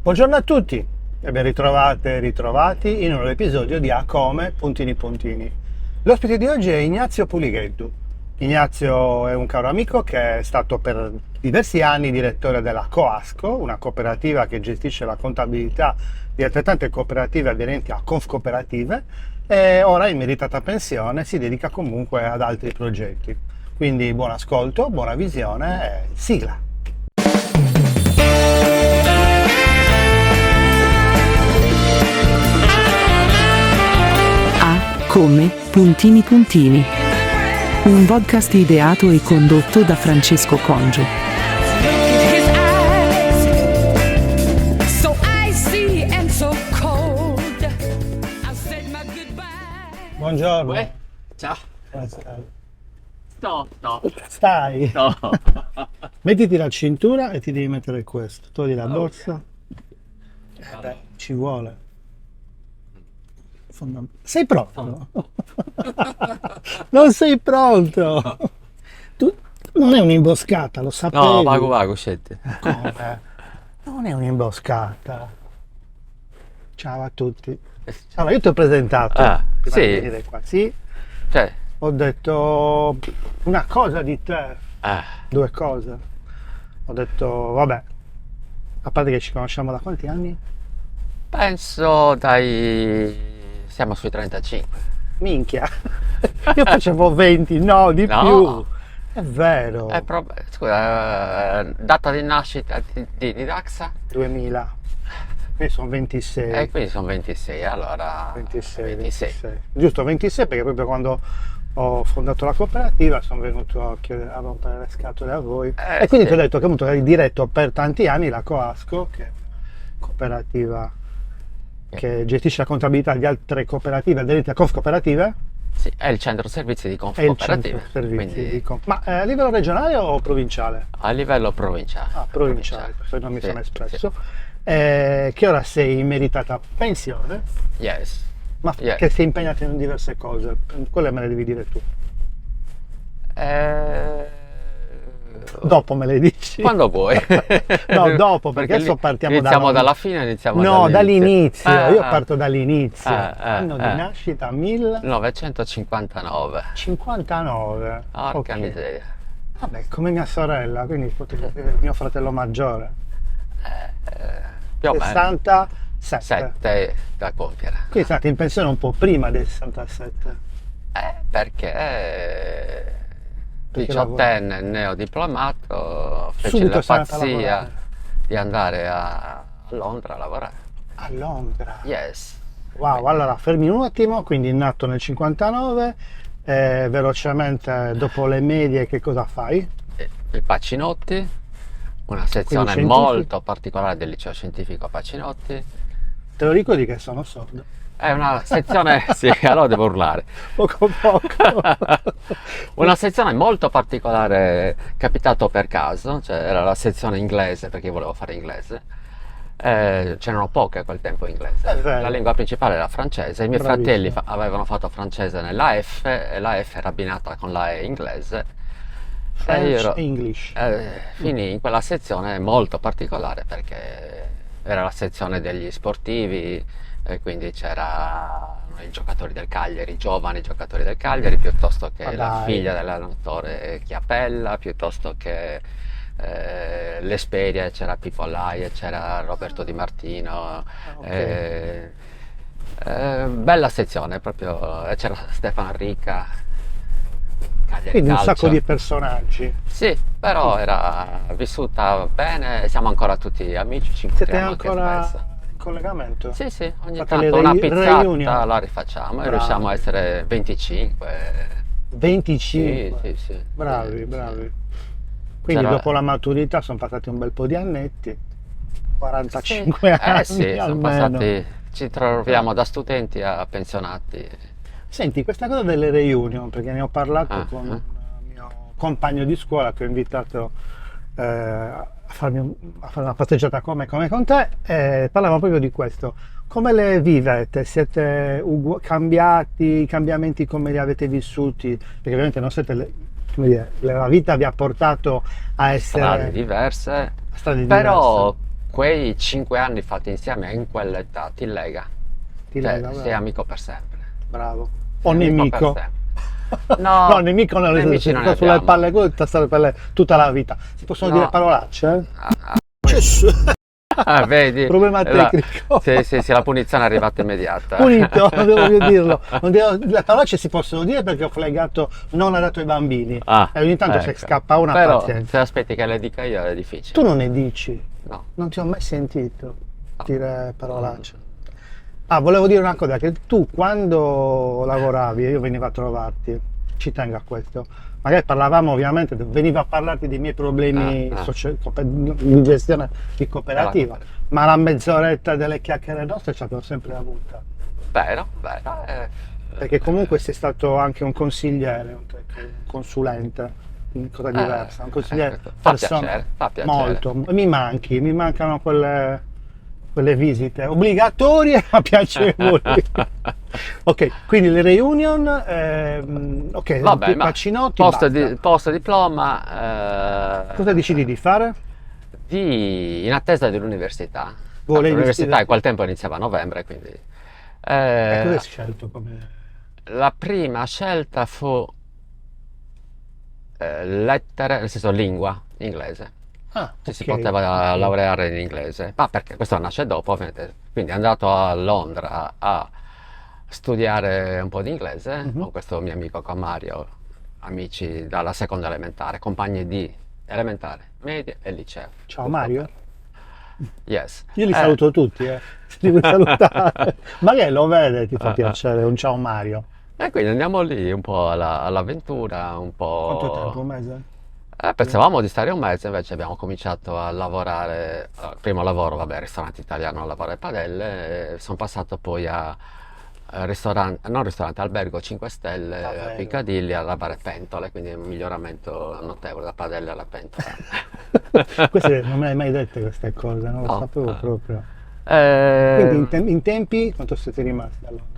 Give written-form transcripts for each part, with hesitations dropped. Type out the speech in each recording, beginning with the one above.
Buongiorno a tutti e ben ritrovate e ritrovati in un nuovo episodio di A Come Puntini Puntini. L'ospite di oggi è Ignazio Puligheddu. Ignazio è un caro amico che è stato per diversi anni direttore della Coasco, una cooperativa che gestisce la contabilità di altrettante cooperative aderenti a Confcooperative, e ora in meritata pensione si dedica comunque ad altri progetti. Quindi buon ascolto, buona visione e sigla! Come Puntini Puntini, un podcast ideato e condotto da Francesco Congio. Buongiorno. Ciao. Come stai? No. Stai? Mettiti la cintura e ti devi mettere questo. Togli la borsa. Ci vuole. Sei pronto? Non sei pronto? Tu non è un'imboscata, lo sapevi? No, vago, scelte. Come? Non è un'imboscata. Ciao a tutti. Allora, io ti ho presentato prima sì. di venire qua. Sì, Cioè, ho detto una cosa di te, due cose. Ho detto, vabbè, a parte che ci conosciamo da quanti anni? penso siamo sui 35. Minchia, io facevo 20, no, di No. più. È vero. Scusa, data di nascita di Daxa? 2000. Qui sono 26. Quindi sono 26, allora 26. Giusto, 26 perché proprio quando ho fondato la cooperativa sono venuto a rompere le scatole a voi. E quindi sì. ti ho detto che appunto hai diretto per tanti anni la Coasco, che è una cooperativa che gestisce la contabilità di altre cooperative aderenti a Confcooperative. Sì, è il centro servizi di È il Confcooperative. centro servizi Quindi di Ma a livello regionale o provinciale? a livello provinciale. Ah, provinciale, perché non mi Sì, sono espresso. sì. Che ora sei in meritata pensione, Yes. ma Yes. che sei impegnato in diverse cose. Quelle me le devi dire tu. Dopo me le dici. Quando vuoi. No, dopo, perché adesso lì partiamo iniziamo dalla fine, iniziamo No, dall'inizio. Io Ah, parto dall'inizio. Anno di ah. nascita 1959. 1959. Porca Ok. miseria. Vabbè, come mia sorella, quindi mio fratello maggiore. Più o meno 67. 7 da compiere. Quindi sei andato in pensione un po' prima del 67. Perché Perché 18enne neodiplomato, feci Subito la sei andato a pazzia lavorare. di andare a Londra a lavorare. A Londra. Yes. Wow, allora fermi un attimo, quindi nato nel 59, velocemente dopo le medie che cosa fai? Il Pacinotti, una sezione Quindi scientifico. molto particolare del liceo scientifico Pacinotti. Te lo ricordi che sono sordo? È una sezione, sì, allora devo urlare. Poco. Una sezione molto particolare, capitato per caso, cioè era la sezione inglese perché io volevo fare inglese. C'erano poche a quel tempo inglese. È vero. La lingua principale era francese. I miei Bravissimo. fratelli avevano fatto francese nella F e la F era abbinata con la E inglese. French English. Finì in quella sezione molto particolare perché era la sezione degli sportivi, e quindi c'erano i giocatori del Cagliari, i giovani giocatori del Cagliari, piuttosto che Ma la dai. figlia dell'allenatore Chiapella, piuttosto che l'Esperia, c'era Pippo Allaia, c'era Roberto Di Martino. Ok. Bella sezione proprio, c'era Stefano Rica, Cagliari Quindi un Calcio. sacco di personaggi. Sì, però era vissuta bene, siamo ancora tutti amici, ci Siete incontriamo anche ancora spesso. in collegamento? Sì, ogni Fate le tanto una reunion? pizzata la rifacciamo e Bravi. riusciamo a essere 25. 25. Sì. Bravi. Sì. Quindi C'era- dopo la maturità sono passati un bel po' di annetti, 45 anni sì, sono almeno. passati, ci troviamo da studenti a pensionati. Senti, questa cosa delle reunion, perché ne ho parlato con Ah. un mio compagno di scuola che ho invitato a fare una passeggiata come con te, e parlavamo proprio di questo. Come le vivete? Siete cambiati? I cambiamenti come li avete vissuti? Perché ovviamente non siete, come dire, la vita vi ha portato a essere Strade diverse, strade però diverse. quei 5 anni fatti insieme in quell'età ti lega. Ti Cioè, lega, sei bravo. amico per sempre. Bravo. Sei O nemico. per sempre. No, No, nemico non nemici esiste, non sta ne sulle abbiamo. palle così, sta sulle palle tutta la vita. Si possono No. dire parolacce? Vedi? Problema tecnico. Sì, la punizione è arrivata immediata. Punito, non devo più dirlo. Le parolacce si possono dire perché ho flegato non adatto ai bambini. Ah, E ogni tanto se ecco. scappa una Però pazienza. se aspetti che le dica io è difficile. Tu non ne dici, No. non ti ho mai sentito No. dire parolacce. Ah, volevo dire una cosa, che tu quando lavoravi e io venivo a trovarti, ci tengo a questo, magari parlavamo ovviamente, venivo a parlarti dei miei problemi di gestione di cooperativa, ma la mezz'oretta delle chiacchiere nostre ce l'abbiamo sempre avuta. Vero. Perché comunque sei stato anche un consigliere, un consulente, una cosa diversa, un consigliere Fa piacere. molto. Mi mancano quelle visite obbligatorie ma piacevoli. Ok, quindi le reunion, ok, Vabbè, ma Pacinotti, basta. post diploma, Cosa decidi di fare? in attesa dell'università. Volevi L'università studiare- a quel tempo iniziava a novembre, quindi E cosa hai scelto come... la prima scelta fu lettere, nel senso lingua inglese. Ah, Si ok, poteva ok. laureare in inglese, ma perché questo nasce dopo, ovviamente. Quindi è andato a Londra a studiare un po' di inglese Mhm. con questo mio amico, con Mario, amici dalla seconda elementare, compagni di elementare, media e liceo. Ciao Mario. Yes. Io li saluto tutti, se li vuoi salutare. Magari lo vede, ti fa piacere, un ciao Mario. E quindi andiamo lì un po' all'avventura, un po'... Quanto tempo? Un mese? Pensavamo di stare un mese, invece abbiamo cominciato a lavorare, primo lavoro, vabbè, ristorante italiano a lavorare padelle, e sono passato poi a albergo 5 stelle Ah, a bello. Piccadilly a lavare pentole, quindi un miglioramento notevole da padelle alla pentola. Queste non me le hai mai dette queste cose, non lo No. sapevo proprio. Eh, Quindi in tempi quanto siete rimasti a Londra?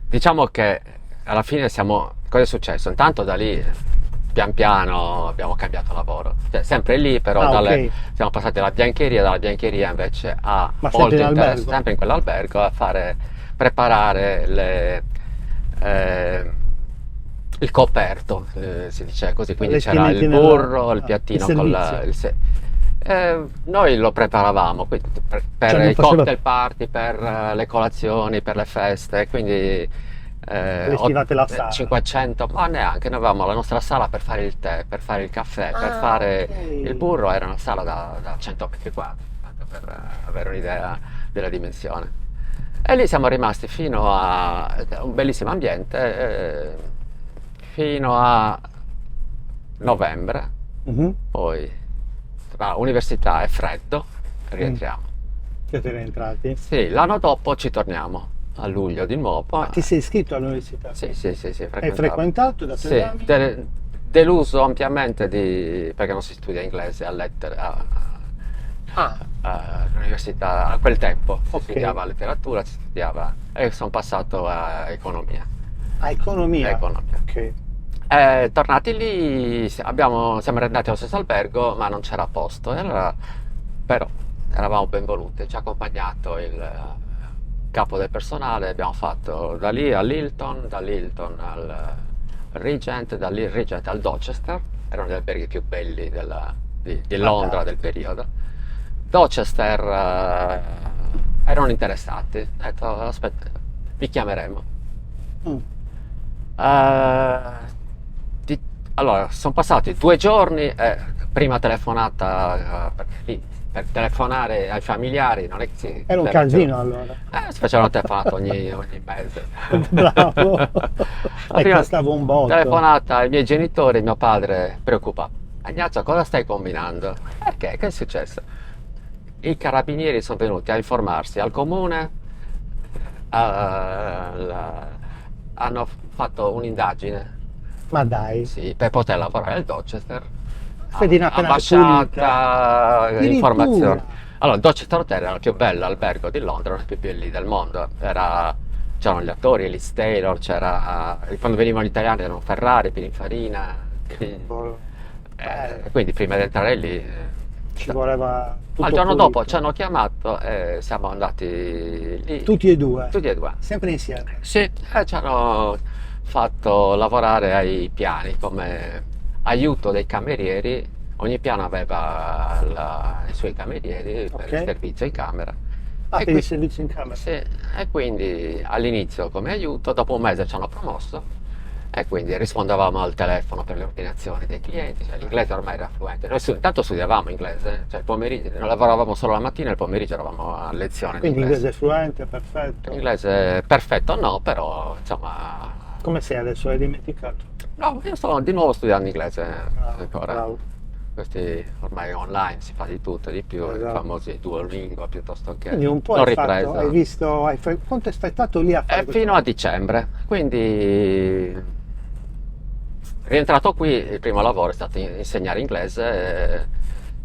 diciamo che alla fine cosa è successo? Intanto da lì pian piano abbiamo cambiato lavoro, cioè, sempre lì, però Ah, ok. siamo passati dalla biancheria invece a Ma sempre molto in albergo? interesse, sempre in quell'albergo, a preparare il coperto, si dice così, quindi Le c'era il tinette nella- burro, il ah, piattino il con servizio. noi lo preparavamo quindi per Cioè, non i faceva- cocktail party, per le colazioni, per le feste, quindi Vestivate la sala? 500, ma neanche, noi avevamo la nostra sala per fare il tè, per fare il caffè, per Ah, fare ok. il burro, era una sala da 100 metri quadri, tanto per avere un'idea della dimensione. E lì siamo rimasti fino a un bellissimo ambiente, fino a novembre, Mhm. poi tra università e freddo rientriamo. Siete rientrati? Sì, l'anno dopo ci torniamo, a luglio di nuovo. Ma ti sei iscritto all'università? Sì, Hai frequentato da 3 Sì, anni? deluso ampiamente perché non si studia inglese a lettere, all'università a quel tempo. Si Ok. studiava letteratura, si studiava e sono passato a economia. A economia? Economia. Ok. Tornati lì siamo andati allo stesso albergo, ma non c'era posto, e allora, però eravamo ben voluti, ci ha accompagnato il capo del personale, abbiamo fatto da lì all'Hilton, dall'Hilton al Regent, dal Regent al Dorchester, erano gli alberghi più belli di Londra del periodo. Dorchester erano interessati, ho detto aspetta, vi chiameremo. Mm. Allora, sono passati 2 giorni, prima telefonata, perché lì per telefonare ai familiari non è che si... Era un casino allora. Si facevano telefonate ogni mese. Bravo. La E prima costava un botto. telefonata ai miei genitori, mio padre preoccupato. Ignazio, cosa stai combinando? Perché? Che è successo? I carabinieri sono venuti a informarsi al comune, hanno fatto un'indagine, Ma dai. sì, per poter lavorare al Dorchester. Fedina penale Ambasciata, pulita. informazioni. Addirittura. Allora, il Dorchester Hotel era il più bello albergo di Londra, uno dei più belli del mondo. C'erano gli attori, Liz Taylor, quando venivano gli italiani erano Ferrari, Pininfarina. Bello. Quindi prima di entrare lì ci voleva tutto Al giorno pulito. dopo ci hanno chiamato e siamo andati lì. Tutti e due, Tutti e due. sempre insieme. Sì, e ci hanno fatto lavorare ai piani come aiuto dei camerieri. Ogni piano aveva i suoi camerieri per Ok. il servizio in camera. Ah, E per qui- il servizio in camera. sì, e quindi all'inizio come aiuto, dopo un mese ci hanno promosso e quindi rispondevamo al telefono per le ordinazioni dei clienti, cioè, l'inglese ormai era fluente. Noi intanto studiavamo inglese, cioè il pomeriggio, non lavoravamo solo la mattina, il pomeriggio eravamo a lezione di Quindi inglese. inglese fluente, perfetto. Inglese perfetto no, però insomma. Come sei adesso? L'hai dimenticato? No, io sto di nuovo studiando inglese Bravo, ancora. bravo. Questi ormai online si fa di tutto e di più, i Esatto. famosi Duolingo piuttosto che Quindi un po' l'ho hai fatto, ripreso. hai visto, quanto sei stato lì a fare questo? Fino a dicembre, quindi rientrato qui il primo lavoro è stato insegnare inglese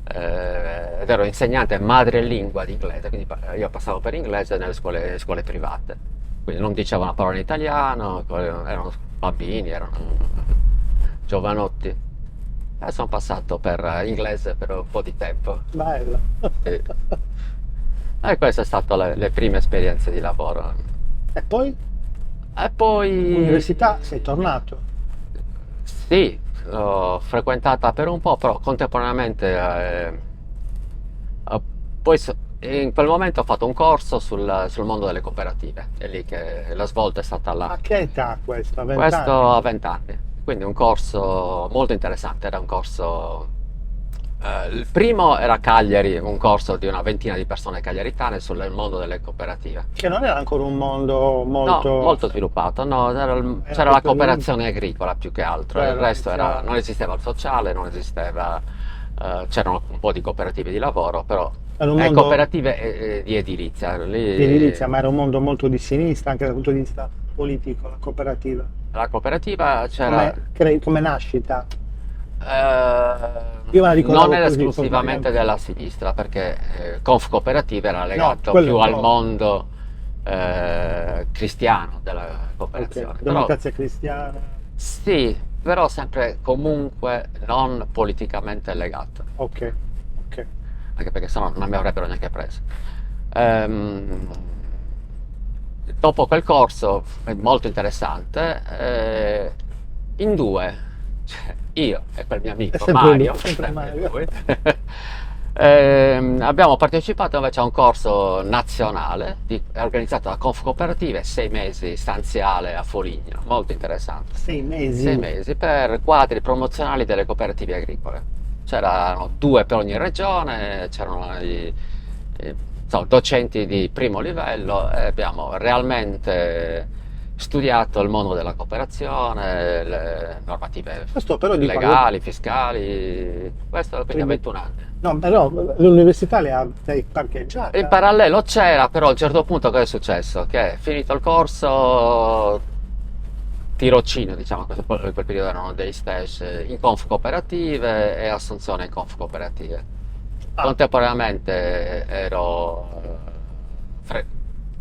ed ero insegnante madrelingua di inglese, quindi io passavo per inglese nelle scuole private, quindi non dicevo una parola in italiano, erano bambini, erano giovanotti. E sono passato per inglese per un po' di tempo. Bello. Sì. E queste sono state le prime esperienze di lavoro. E poi, E poi università, sei tornato. sì, l'ho frequentata per un po', però contemporaneamente poi in quel momento ho fatto un corso sul mondo delle cooperative, è lì che la svolta è stata A là. che età questo? A 20 Questo anni? a 20 anni, quindi un corso molto interessante, era un corso. Il primo era a Cagliari, un corso di una ventina di persone cagliaritane sul mondo delle cooperative. Che non era ancora un mondo No, molto... molto sviluppato, no, c'era Era la proprio cooperazione agricola più che altro, il Vero, resto iniziava. non esisteva il sociale, non esisteva, c'erano un po' di cooperative di lavoro, però Era un mondo cooperative di edilizia. Lì, di edilizia, ma era un mondo molto di sinistra anche dal punto di vista politico, la cooperativa. la cooperativa c'era. Come nascita. Eh, Io me la ricordavo non era così, esclusivamente formalmente. della sinistra, perché Conf Cooperativa era legato quello più no. al mondo cristiano della Ok, cooperazione. Però, democrazia cristiana. sì, però sempre comunque non politicamente legato, Ok, ok. anche perché sennò non mi avrebbero neanche preso. Ehm, Dopo quel corso, molto interessante, in due, cioè io e quel mio È amico sempre Mario, lui, sempre Mario. lui, abbiamo partecipato invece a un corso nazionale organizzato da Conf Cooperative, 6 mesi stanziale a Foligno, molto interessante. 6 mesi. 6 mesi per quadri promozionali delle cooperative agricole. C'erano 2 per ogni regione, c'erano insomma, docenti di primo livello e abbiamo realmente studiato il mondo della cooperazione, le normative Questo però dico, legali, fiscali, questo quindi a Primo- 21 anni. No, però l'università l'hai parcheggiata. In parallelo c'era, però a un certo punto cosa è successo? Che finito il corso, tirocinio, diciamo, in quel periodo erano dei stage in conf cooperative e assunzione in conf cooperative. Ah. Contemporaneamente ero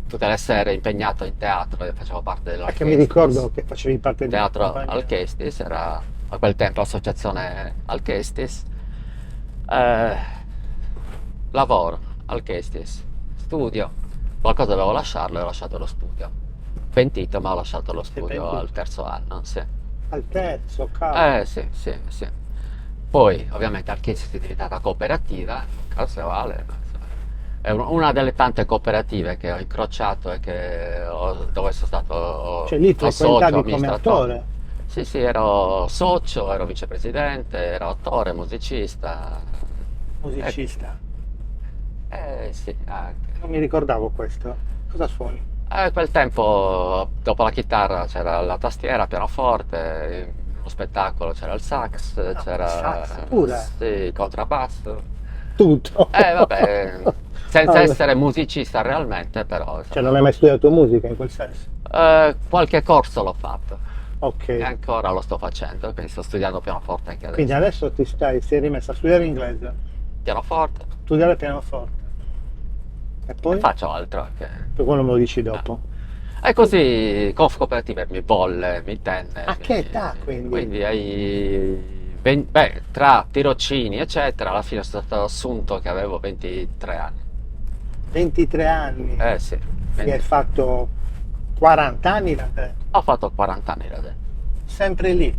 tutte le sere impegnato in teatro e facevo parte Che dell'Alchestis. mi ricordo che facevi parte del Teatro Alchestis, era a quel tempo l'associazione Alchestis. Lavoro, Alchestis, studio, qualcosa dovevo lasciarlo e ho lasciato lo studio. Pentito, ma ho lasciato lo studio pentito? al terzo anno, sì. Al terzo, cavolo. Sì, sì, sì. Poi ovviamente Alchestis è diventata cooperativa, casuale, è una delle tante cooperative che ho incrociato e dove sono stato Cioè lì socio, frequentavi come amministratore. attore. Sì, sì, ero socio, ero vicepresidente, ero attore, musicista. Musicista. Sì, anche. Non mi ricordavo questo. Cosa suoni? A quel tempo, dopo la chitarra, c'era la tastiera, pianoforte, in uno spettacolo c'era il sax, c'era sax pure? sì, il contrabbasso. Tutto. Vabbè, senza Vabbè. essere musicista realmente, però. Cioè non hai mai studiato musica in quel senso? Qualche corso l'ho fatto Ok. e ancora lo sto facendo, quindi sto studiando pianoforte anche adesso. Quindi adesso sei rimessa a studiare inglese, Pianoforte, studiare pianoforte. E poi? non faccio altro che. Per quello me lo dici dopo. E così Conf Cooperative mi volle, mi tenne. A che età, quindi? Quindi ai Tra tirocini eccetera, alla fine sono stato assunto che avevo 23 anni. 23 anni. Sì, E hai fatto 40 anni da te, ho fatto 40 anni da te. sempre lì.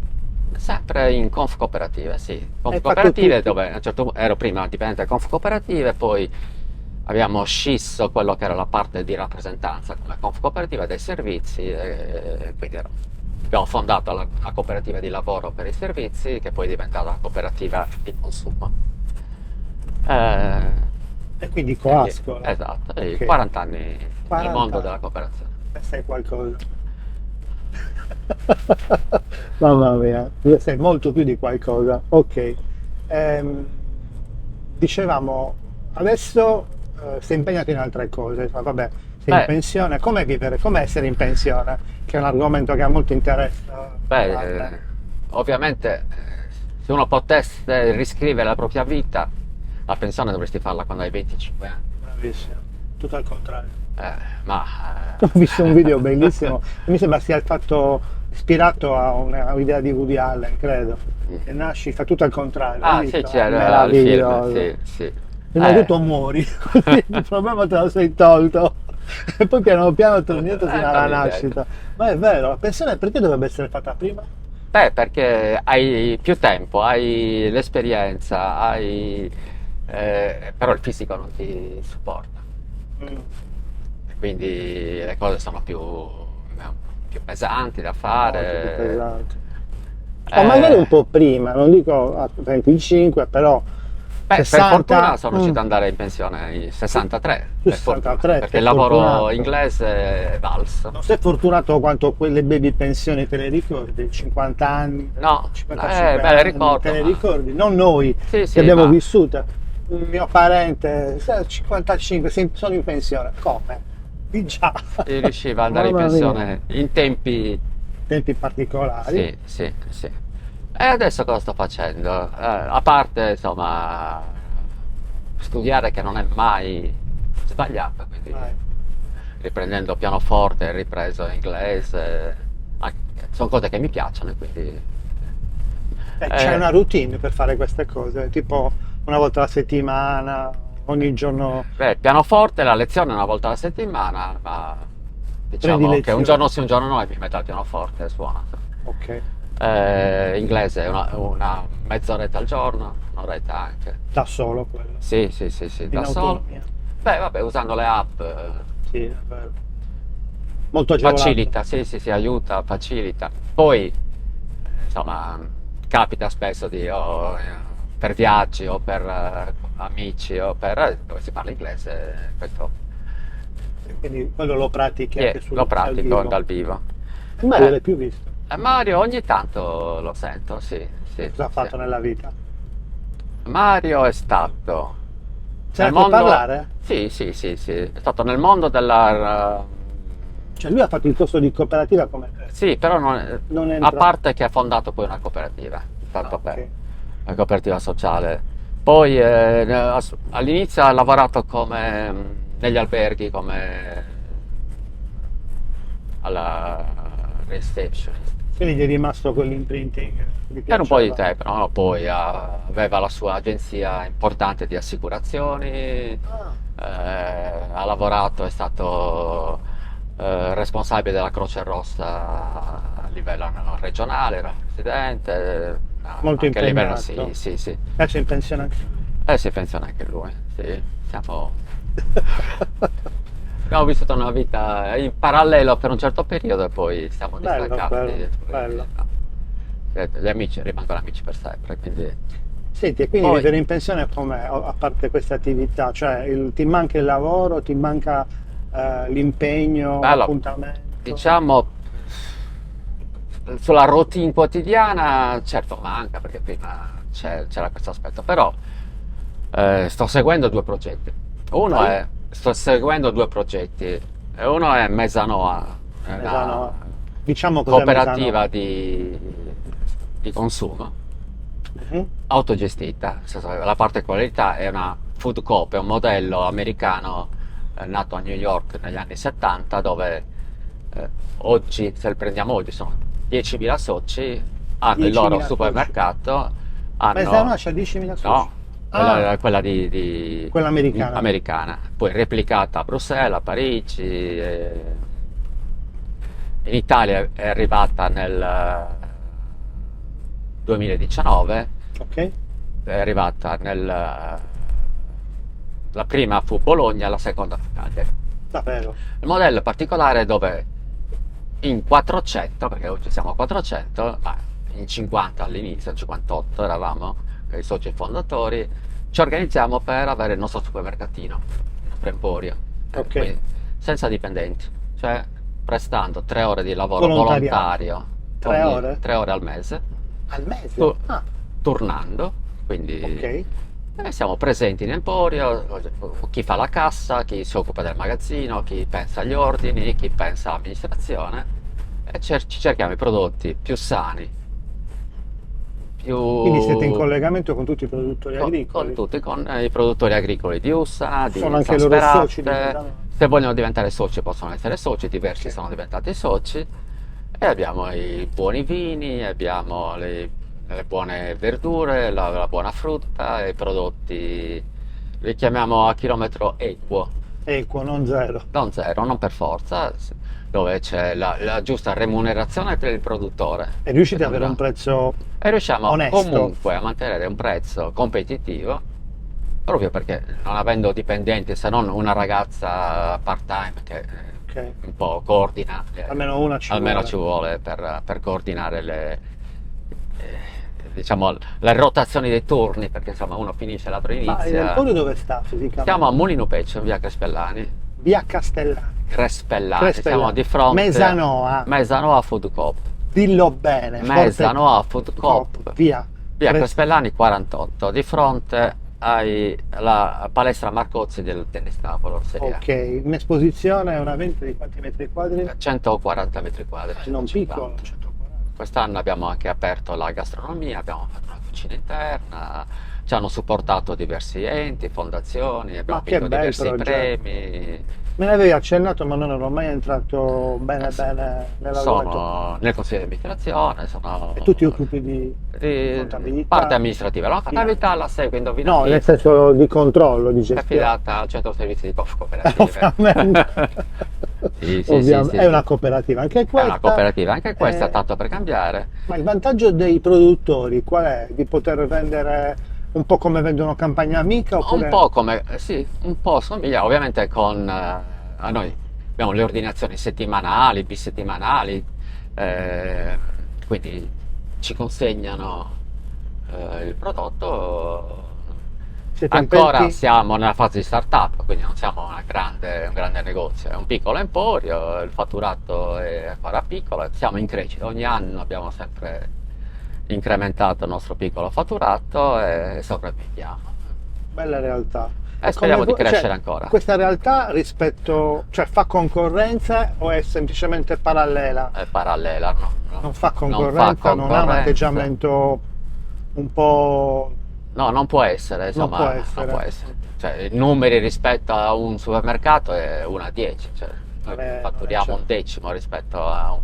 Sempre in conf cooperative, sì. Conf Hai fatto cooperative tutto. dove a un certo punto ero prima dipendente da conf cooperative, poi abbiamo scisso quello che era la parte di rappresentanza come conf cooperativa dei servizi, e quindi abbiamo fondato la cooperativa di lavoro per i servizi, che poi è diventata la cooperativa di consumo. E quindi Quindi, Coascola. esatto, e Ok. 40 anni nel 40 mondo anni. della cooperazione. Sai qualcosa. Mamma mia, tu sei molto più di qualcosa. Ok. Ehm, dicevamo, adesso sei impegnato in altre cose. Vabbè, sei in Beh, pensione. Com'è vivere? Com'è essere in pensione? Che è un argomento che ha molto interesse. ovviamente, se uno potesse riscrivere la propria vita, la pensione dovresti farla quando hai 25 anni. Bravissimo. Tutto al contrario. Ma Ho visto un video bellissimo, mi sembra sia fatto ispirato a un'idea di Woody Allen, credo. Che nasci, fa tutto al contrario, hai sì, visto? È c'era il film, meraviglioso. sì. Prima di tutto muori, così il problema te lo sei tolto. E poi piano piano torni indietro fino alla torni indietro. nascita. Ma è vero, la pensione perché dovrebbe essere fatta prima? Perché hai più tempo, hai l'esperienza, però il fisico non ti supporta. Mm. Quindi le cose sono più pesanti da Molto più fare. pesante. O magari un po' prima, non dico a 25, però Per 60. fortuna sono riuscito ad andare in pensione in 63, Tu per fortuna, 63, perché sei il lavoro fortunato. inglese è valso. Non sei fortunato quanto quelle baby pensioni te le ricordi? 50 anni, No, 55 me le anni, ricordo, te le ma- ricordi? Non noi Sì, che sì, abbiamo ma vissuto. Un mio parente, 55, sono in pensione. Come? Di già. si riusciva ad andare in Mamma mia. pensione in tempi. Tempi particolari. Sì. E adesso cosa sto facendo? A parte, insomma, studiare che non è mai sbagliato, quindi Vai. riprendendo pianoforte, ripreso inglese, sono cose che mi piacciono e quindi. C'è Eh, una routine per fare queste cose, tipo una volta alla settimana, ogni giorno il pianoforte, la lezione è una volta alla settimana, ma prendi diciamo che un lezioni. giorno sì, un giorno no e mi metto al pianoforte e suono. Ok, Inglese una mezz'oretta al giorno, un'oretta anche. da solo quello, Sì, in da solo. autonomia. Beh, vabbè, usando le app Sì, è vero. Molto agevolato. facilita, sì, aiuta, facilita. Poi, insomma, capita spesso per viaggi o per amici o dove si parla inglese, questo Quindi quello lo pratichi sì, anche lo pratico vivo. dal vivo. E Mario l'hai più visto? Mario ogni tanto lo sento, sì. Cosa ha fatto nella vita? Mario è stato Se nel ne può mondo. parlare? Sì, è stato nel mondo della. Cioè lui ha fatto il corso di cooperativa come te. Sì, però non, Non a entra. parte che ha fondato poi una cooperativa, tanto Ah, per ok. una cooperativa sociale. Poi all'inizio ha lavorato negli alberghi come alla receptionist. Quindi gli è rimasto quell'imprinting. Gli Per un po' di piaceva. tempo, no? Poi aveva la sua agenzia importante di assicurazioni, ha lavorato, è stato responsabile della Croce Rossa a livello regionale, era presidente, Molto anche a livello, impegnato. sì. Adesso è in pensione anche lui. Si pensiona anche lui, sì. Abbiamo vissuto una vita in parallelo per un certo periodo e poi siamo Bello, distaccati. bello. Gli amici rimangono amici per sempre, quindi. Senti, e quindi Poi- vivere in pensione com'è, a parte queste attività? Cioè, ti manca il lavoro, ti manca l'impegno, Bello, l'appuntamento? diciamo, sulla routine quotidiana, certo manca perché prima c'era questo aspetto, però sto seguendo due progetti. Vai. Sto seguendo due progetti, e uno è Mesanoa, è Mesanoa. una Diciamo cos'è cooperativa Mesanoa. di consumo, Mhm. autogestita, nel senso che la particolarità è una food coop, è un modello americano nato a New York negli anni 70 dove oggi, se li prendiamo oggi, sono 10.000 soci, hanno il 10.000 loro soci. supermercato Mesano c'ha 10.000 soci? No, quella Ah, era quella quella americana. americana, poi replicata a Bruxelles, a Parigi, in Italia è arrivata nel 2019, Ok, è arrivata la prima fu Bologna, la seconda fu Cagliari. davvero. Il modello è particolare dove in 400, perché oggi siamo a 400, ma in 50 all'inizio, 58 eravamo i soci fondatori, ci organizziamo per avere il nostro supermercatino, il nostro emporio, Ok. quindi senza dipendenti, cioè prestando 3 ore di lavoro Volontariato. volontario, 3 ore? 3 ore al mese, Al mese? tu- Ah, tornando, quindi ok. siamo presenti in emporio, chi fa la cassa, chi si occupa del magazzino, chi pensa agli ordini, chi pensa all'amministrazione e ci cerchiamo i prodotti più sani, più Quindi siete in collegamento con tutti i produttori con agricoli. tutti, con i produttori agricoli di Ussana, di Sono anche loro Sasperate. soci di Mesano? Se vogliono diventare soci possono essere soci, diversi Ok. sono diventati soci e abbiamo i buoni vini, abbiamo le buone verdure, la buona frutta e i prodotti li chiamiamo a chilometro equo, Equo, non zero. non zero, non per forza, dove c'è la giusta remunerazione per il produttore. E riuscite ad avere un prezzo E riusciamo onesto? comunque a mantenere un prezzo competitivo, proprio perché non avendo dipendenti se non una ragazza part-time che Ok. un po' coordina, Almeno una ci almeno vuole. ci vuole per coordinare diciamo, le rotazioni dei turni, perché insomma uno finisce, l'altro Ma inizia. l'emporio dove sta fisicamente? Siamo a Mulino Peccio, in via Crespellani. Via Castellani. Crespellani, siamo Crespellani. di fronte Mesanoa. Mesanoa Food Coop. Dillo bene. Mesanoa Food Coop. Coop. Via. Via Cres- Crespellani 48, di fronte alla palestra Marcozzi del tennis tavolo, Serie A. Ok, un'esposizione, una vendita di quanti metri quadri? 140 metri quadri. Non 150. piccolo, 140. Quest'anno abbiamo anche aperto la gastronomia, abbiamo fatto una cucina interna, ci hanno supportato diversi enti, fondazioni, abbiamo Ma che vinto bel diversi progetto. premi. Me l'avevi accennato, ma non ero mai entrato bene Sì. bene nell'argomento. Sono nel consiglio di amministrazione, sono E tu ti occupi di di contabilità? parte amministrativa. La contabilità la seguo indovina No, chi? nel senso di controllo, di È gestione. affidata al centro servizi di cooperative. Ovviamente. Sì, Ovviamente. È una cooperativa anche È questa. una cooperativa anche questa, Eh, tanto per cambiare. Ma il vantaggio dei produttori qual è? Di poter vendere un po' come vendono Campagna Amica oppure Un po' come, sì, un po' somiglia, ovviamente con, a noi abbiamo le ordinazioni settimanali, bisettimanali, quindi ci consegnano il prodotto. siete Ancora aperti? siamo nella fase di startup, quindi non siamo un grande negozio, è un piccolo emporio, il fatturato è ancora piccolo, siamo in crescita, ogni anno abbiamo sempre incrementato il nostro piccolo fatturato e sopravviviamo. Bella realtà. E speriamo Come di voi- crescere cioè, ancora. Questa realtà rispetto, cioè fa concorrenza o è semplicemente parallela? È parallela, no? Non fa concorrenza, non ha un atteggiamento un po'... No, non può essere, insomma, può essere. non può essere. Cioè, i numeri rispetto a un supermercato è 1 a 10, cioè, noi Non è fatturiamo certo. un decimo rispetto a un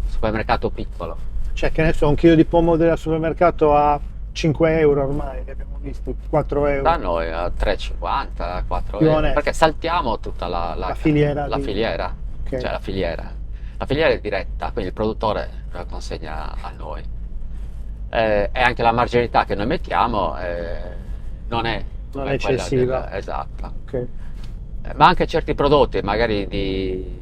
supermercato piccolo. Cioè che ne so, un chilo di pomodori al supermercato a 5 euro ormai, li abbiamo visti, 4 Da euro. noi a 3,50, 4 Più euro, onesto. perché saltiamo tutta La filiera la di- filiera, Ok. cioè la filiera. La filiera è diretta, quindi il produttore la consegna a noi. E anche la marginalità che noi mettiamo non è Non come è quella eccessiva. esatto. Ok. Ma anche certi prodotti, magari di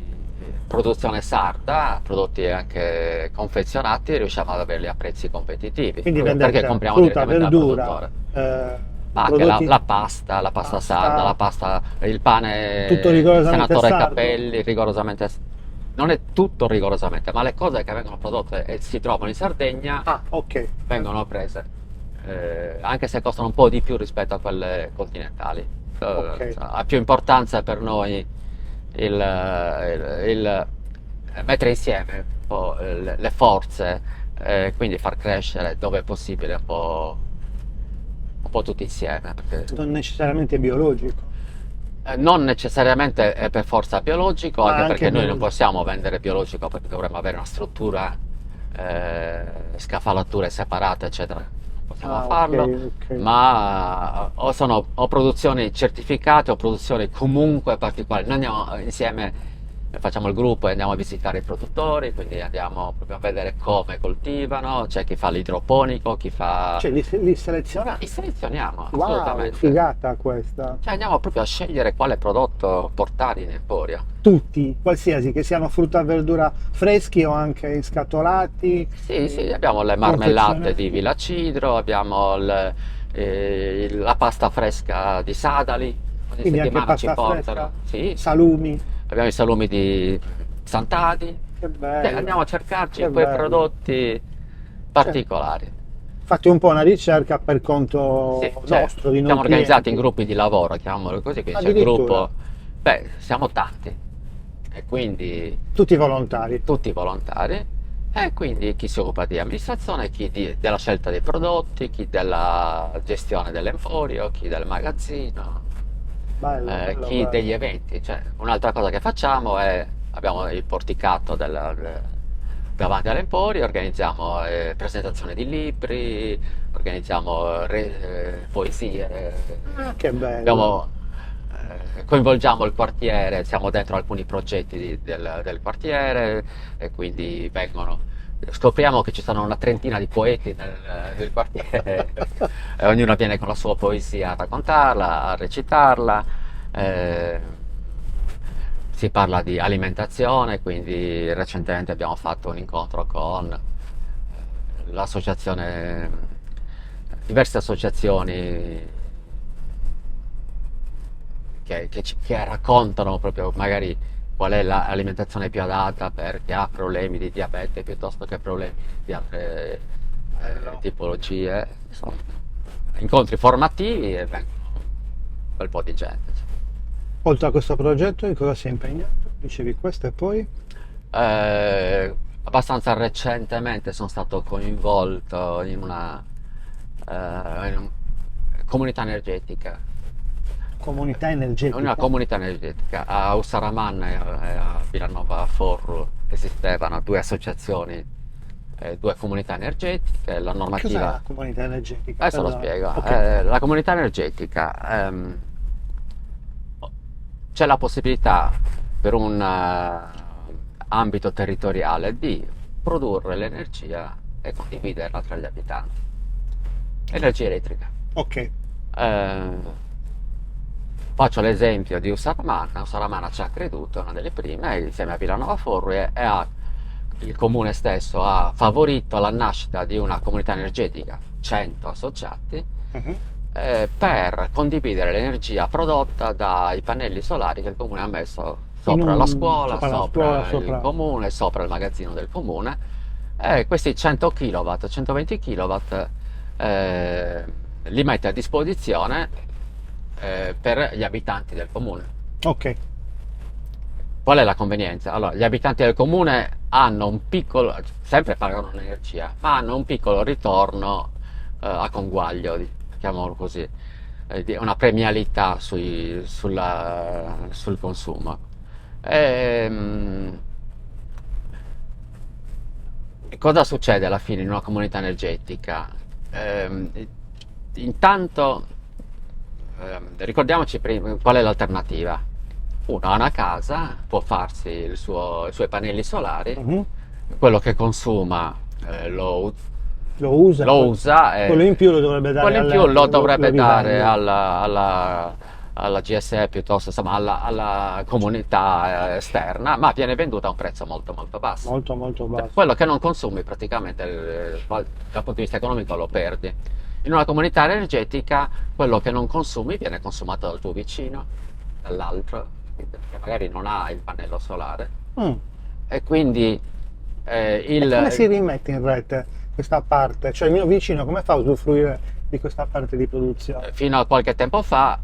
produzione sarda, prodotti anche confezionati, riusciamo ad averli a prezzi competitivi. Quindi proprio vendete perché compriamo frutta, direttamente dal verdura, produttore. Ma anche prodotti- la pasta sarda, la pasta, il pane Tutto rigorosamente senatore sardo? Capelli, rigorosamente. Non è tutto rigorosamente, ma le cose che vengono prodotte e si trovano in Sardegna Ah, ok. vengono prese, anche se costano un po' di più rispetto a quelle continentali. Ok. Ha più importanza per noi il mettere insieme un po' le forze, quindi far crescere dove è possibile un po' tutti insieme, perché Non necessariamente biologico. non necessariamente è per forza biologico, Ma anche anche perché noi non biologico. possiamo vendere biologico perché dovremmo avere una struttura, scafalature separate, eccetera. possiamo Ah, ok, farlo, ok. ma o produzioni certificate o produzioni comunque particolari. Noi andiamo insieme, facciamo il gruppo e andiamo a visitare i produttori, quindi andiamo proprio a vedere come coltivano, c'è chi fa l'idroponico, chi fa... Cioè li seleziona? Li selezioniamo, Wow, assolutamente. figata questa. Cioè andiamo proprio a scegliere quale prodotto portare in emporio. Tutti, qualsiasi, che siano frutta e verdura freschi o anche scatolati, Sì, sì, abbiamo le marmellate di confezionati. Villacidro, abbiamo la pasta fresca di Sadali, ogni Quindi anche settimana ci pasta portano. fresca, Sì, sì. salumi. Abbiamo i salumi di Sant'Adi. Che Andiamo bello, a cercarci che quei bello. prodotti Cioè, particolari. fate un po' una ricerca per Sì, conto cioè, nostro, di noi siamo organizzati in clienti. gruppi di lavoro, chiamiamolo così, quindi c'è il Addirittura, gruppo, beh, siamo tanti, e quindi tutti volontari. tutti volontari, e quindi chi si occupa di amministrazione, della scelta dei prodotti, chi della gestione dell'emporio, chi del magazzino, Bello, bello, chi degli bello. eventi. Cioè, un'altra cosa che facciamo è, abbiamo il porticato davanti all'emporio, organizziamo presentazioni di libri, organizziamo poesie, Ah, che bello. abbiamo, coinvolgiamo il quartiere, siamo dentro alcuni progetti del quartiere e quindi scopriamo che ci sono una trentina di poeti nel quartiere e ognuno viene con la sua poesia a raccontarla, a recitarla. eh, Si parla di alimentazione, quindi recentemente abbiamo fatto un incontro con l'associazione, diverse associazioni che raccontano proprio magari qual è l'alimentazione più adatta per chi ha problemi di diabete piuttosto che problemi di altre Bello. tipologie. Insomma, incontri formativi e vengono un bel po' di gente. Oltre a questo progetto, in cosa sei impegnato? Dicevi questo e poi? Abbastanza recentemente sono stato coinvolto in una comunità energetica. Comunità Una energetica. comunità energetica a Ussaramanna e a Villanova Forru esistevano due associazioni, due comunità energetiche. La Cos'è la normativa, comunità energetica? adesso lo Perdona. spiego. Ok. La comunità energetica, c'è la possibilità per un ambito territoriale di produrre l'energia e condividerla tra gli abitanti. Energia elettrica. Ok. Eh, Faccio l'esempio di Ussaramanna. Ussaramanna ci ha creduto, è una delle prime, insieme a Villanova Forru, il comune stesso ha favorito la nascita di una comunità energetica, 100 associati, Mhm. per condividere l'energia prodotta dai pannelli solari che il comune ha messo In sopra la scuola, sopra la scuola, sopra il sopra. comune, sopra il magazzino del comune. E questi 100 kW, 120 kW li mette a disposizione per gli abitanti del comune. Ok. Qual è la convenienza? Allora, gli abitanti del comune hanno un piccolo, sempre pagano un'energia, ma hanno un piccolo ritorno a conguaglio, chiamiamolo così, una premialità sul consumo. Ehm, Cosa succede alla fine in una comunità energetica? Ehm, Intanto, ricordiamoci prima qual è l'alternativa. Uno ha una casa, può farsi i suoi pannelli solari, Mhm. quello che consuma Lo usa. lo usa Quello e in più lo dovrebbe dare quello in più lo dovrebbe lo dare rivende. alla GSE piuttosto, insomma, alla comunità esterna, ma viene venduta a un prezzo molto molto basso. Molto, molto Cioè, basso. quello che non consumi praticamente dal punto di vista economico lo perdi. In una comunità energetica quello che non consumi viene consumato dal tuo vicino, dall'altro, che magari non ha il pannello solare Mm. e quindi E come si rimette in rete questa parte? Cioè il mio vicino come fa a usufruire di questa parte di produzione? fino a qualche tempo fa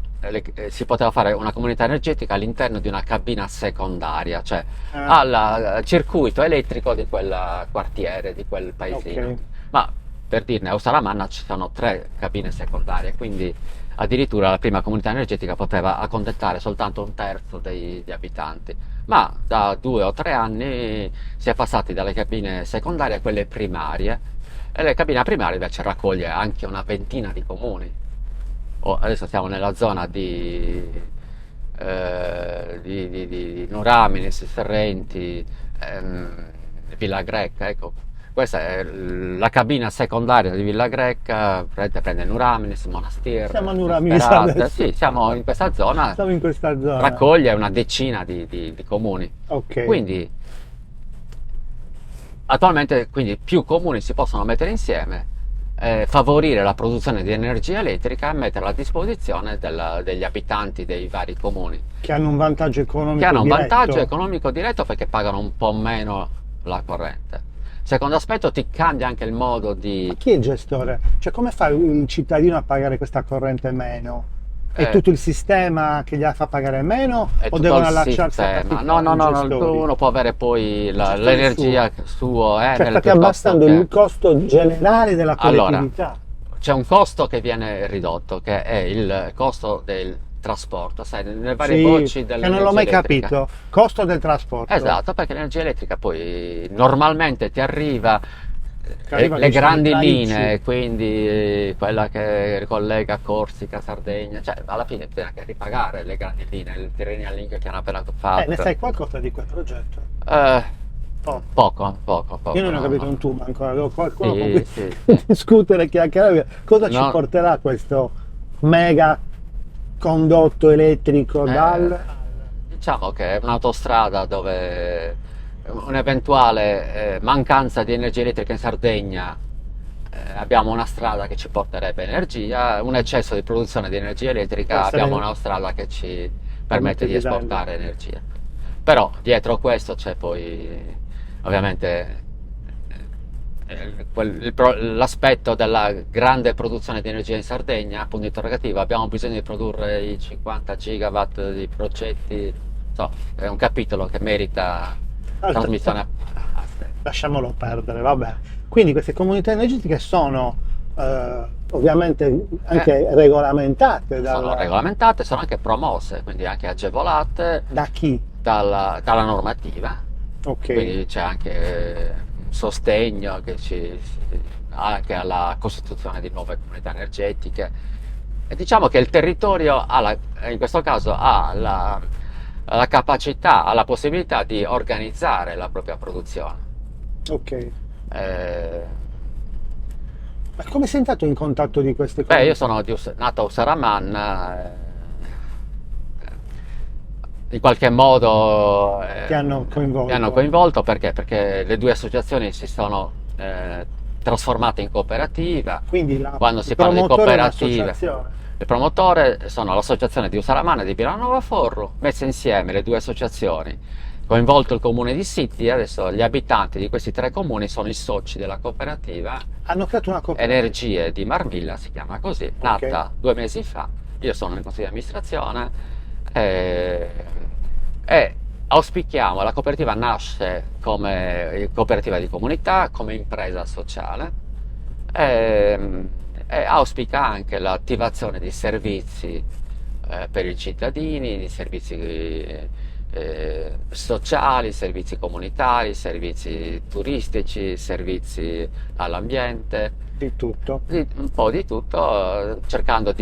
si poteva fare una comunità energetica all'interno di una cabina secondaria, cioè Ah, al circuito elettrico di quel quartiere, di quel paesino. ok. Ma per dirne, a Ussaramanna ci sono 3 cabine secondarie, quindi addirittura la prima comunità energetica poteva accontentare soltanto un terzo degli abitanti. Ma da 2 o 3 anni si è passati dalle cabine secondarie a quelle primarie, E la cabina primaria invece raccoglie anche una ventina di comuni. Adesso siamo nella zona di Nuraminis, Serrenti, Villa Greca, ecco. Questa è la cabina secondaria di Villa Greca, prende Nuraminis, Monastir, Siamo a Nuraminis Sperate. adesso. Sì, siamo in questa zona, Siamo in questa zona. raccoglie una decina di comuni. Ok. Quindi attualmente più comuni si possono mettere insieme, favorire la produzione di energia elettrica e metterla a disposizione degli abitanti dei vari comuni, Che hanno un vantaggio economico che hanno un diretto. vantaggio economico diretto perché pagano un po' meno la corrente. Secondo aspetto, ti cambia anche il modo di... Ma chi è il gestore? Cioè, come fa il cittadino a pagare questa corrente meno? È tutto il sistema che gliela fa pagare meno È o tutto devono il allacciarsi a sistema. particolari No, gestori? uno può avere poi gestore l'energia suo, Cioè, nel state piuttosto abbassando che- il costo generale della Allora, collettività. c'è un costo che viene ridotto, che è il costo del trasporto, sai, nelle varie Sì, voci che dell'energia non l'ho mai elettrica. capito. Costo del trasporto. Esatto, perché l'energia elettrica poi normalmente ti arriva, Che arriva le che sono grandi tralicci. linee, quindi quella che collega Corsica, Sardegna, cioè alla fine bisogna anche ripagare le grandi linee, il Tyrrhenian Link che hanno appena fatto. Ne sai qualcosa di quel progetto? Oh. Poco. Io non ho no, capito no. un tubo ancora, avevo qualcuno Sì, con cui sì. discutere, chiacchierare. Cosa ci No. porterà questo mega condotto elettrico dal... Diciamo che è un'autostrada dove un'eventuale mancanza di energia elettrica in Sardegna, abbiamo una strada che ci porterebbe energia, un eccesso di produzione di energia elettrica, Può essere- abbiamo un'autostrada che ci permette di di darlo. esportare energia. Però dietro questo c'è poi ovviamente l'aspetto della grande produzione di energia in Sardegna, punto interrogativo. Abbiamo bisogno di produrre i 50 gigawatt di progetti, è un capitolo che merita Altro- trasmissione a sé. Lasciamolo perdere, vabbè. Quindi queste comunità energetiche sono ovviamente anche regolamentate Sono regolamentate, sono anche promosse, quindi anche agevolate da chi? dalla normativa. Ok. Quindi c'è anche un sostegno anche alla costituzione di nuove comunità energetiche. E diciamo che il territorio in questo caso ha la capacità, ha la possibilità di organizzare la propria produzione. Ok. Eh, Ma come sei entrato in contatto di queste cose? io sono nato a Usaraman, in qualche modo Ti hanno coinvolto? mi hanno coinvolto perché le due associazioni si sono trasformate in cooperativa. Quindi Quando si il parla di promotore è cooperative, un'associazione. il promotore sono l'associazione di Usaraman e di Vilanova Forro, messe insieme le due associazioni, coinvolto il comune di Sitti. Adesso gli abitanti di questi tre comuni sono i soci della cooperativa Hanno creato una cooperativa. Energie di Marmilla, si chiama così, nata 2 mesi fa. Io sono nel consiglio di amministrazione e auspichiamo, la cooperativa nasce come cooperativa di comunità, come impresa sociale, e auspica anche l'attivazione di servizi per i cittadini, di servizi sociali, servizi comunitari, servizi turistici, servizi all'ambiente, Di tutto. un po' di tutto, cercando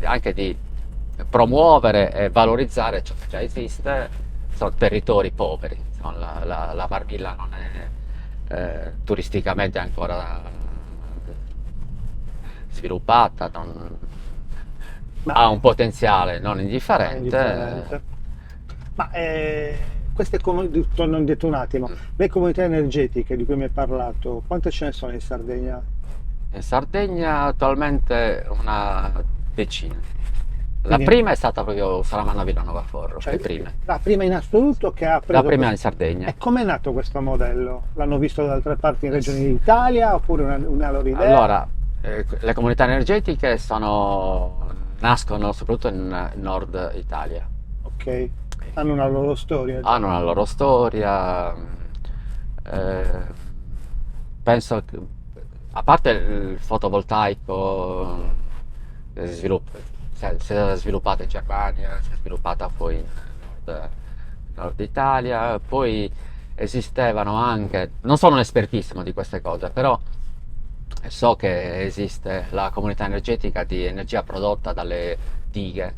anche di promuovere e valorizzare ciò che già esiste. Sono territori poveri, la Marmilla non è turisticamente ancora sviluppata, ha un potenziale non indifferente. Indifferente. Ma queste torno indietro un attimo, le comunità energetiche di cui mi hai parlato, quante ce ne sono in Sardegna? In Sardegna attualmente una decina. La Quindi- prima è stata proprio Salamanna Villanova Forro, Cioè, le prime. la prima in assoluto che ha preso La prima in questo- Sardegna. E com'è nato questo modello? L'hanno visto da altre parti in regioni d'Italia oppure una loro idea? Allora, le comunità energetiche nascono soprattutto in Nord Italia. Ok, hanno una loro storia. Hanno una loro storia. Penso che, a parte il fotovoltaico, si è sviluppata in Germania, si è sviluppata poi in Nord Italia, poi esistevano anche, non sono un espertissimo di queste cose, però So che esiste la comunità energetica di energia prodotta dalle dighe.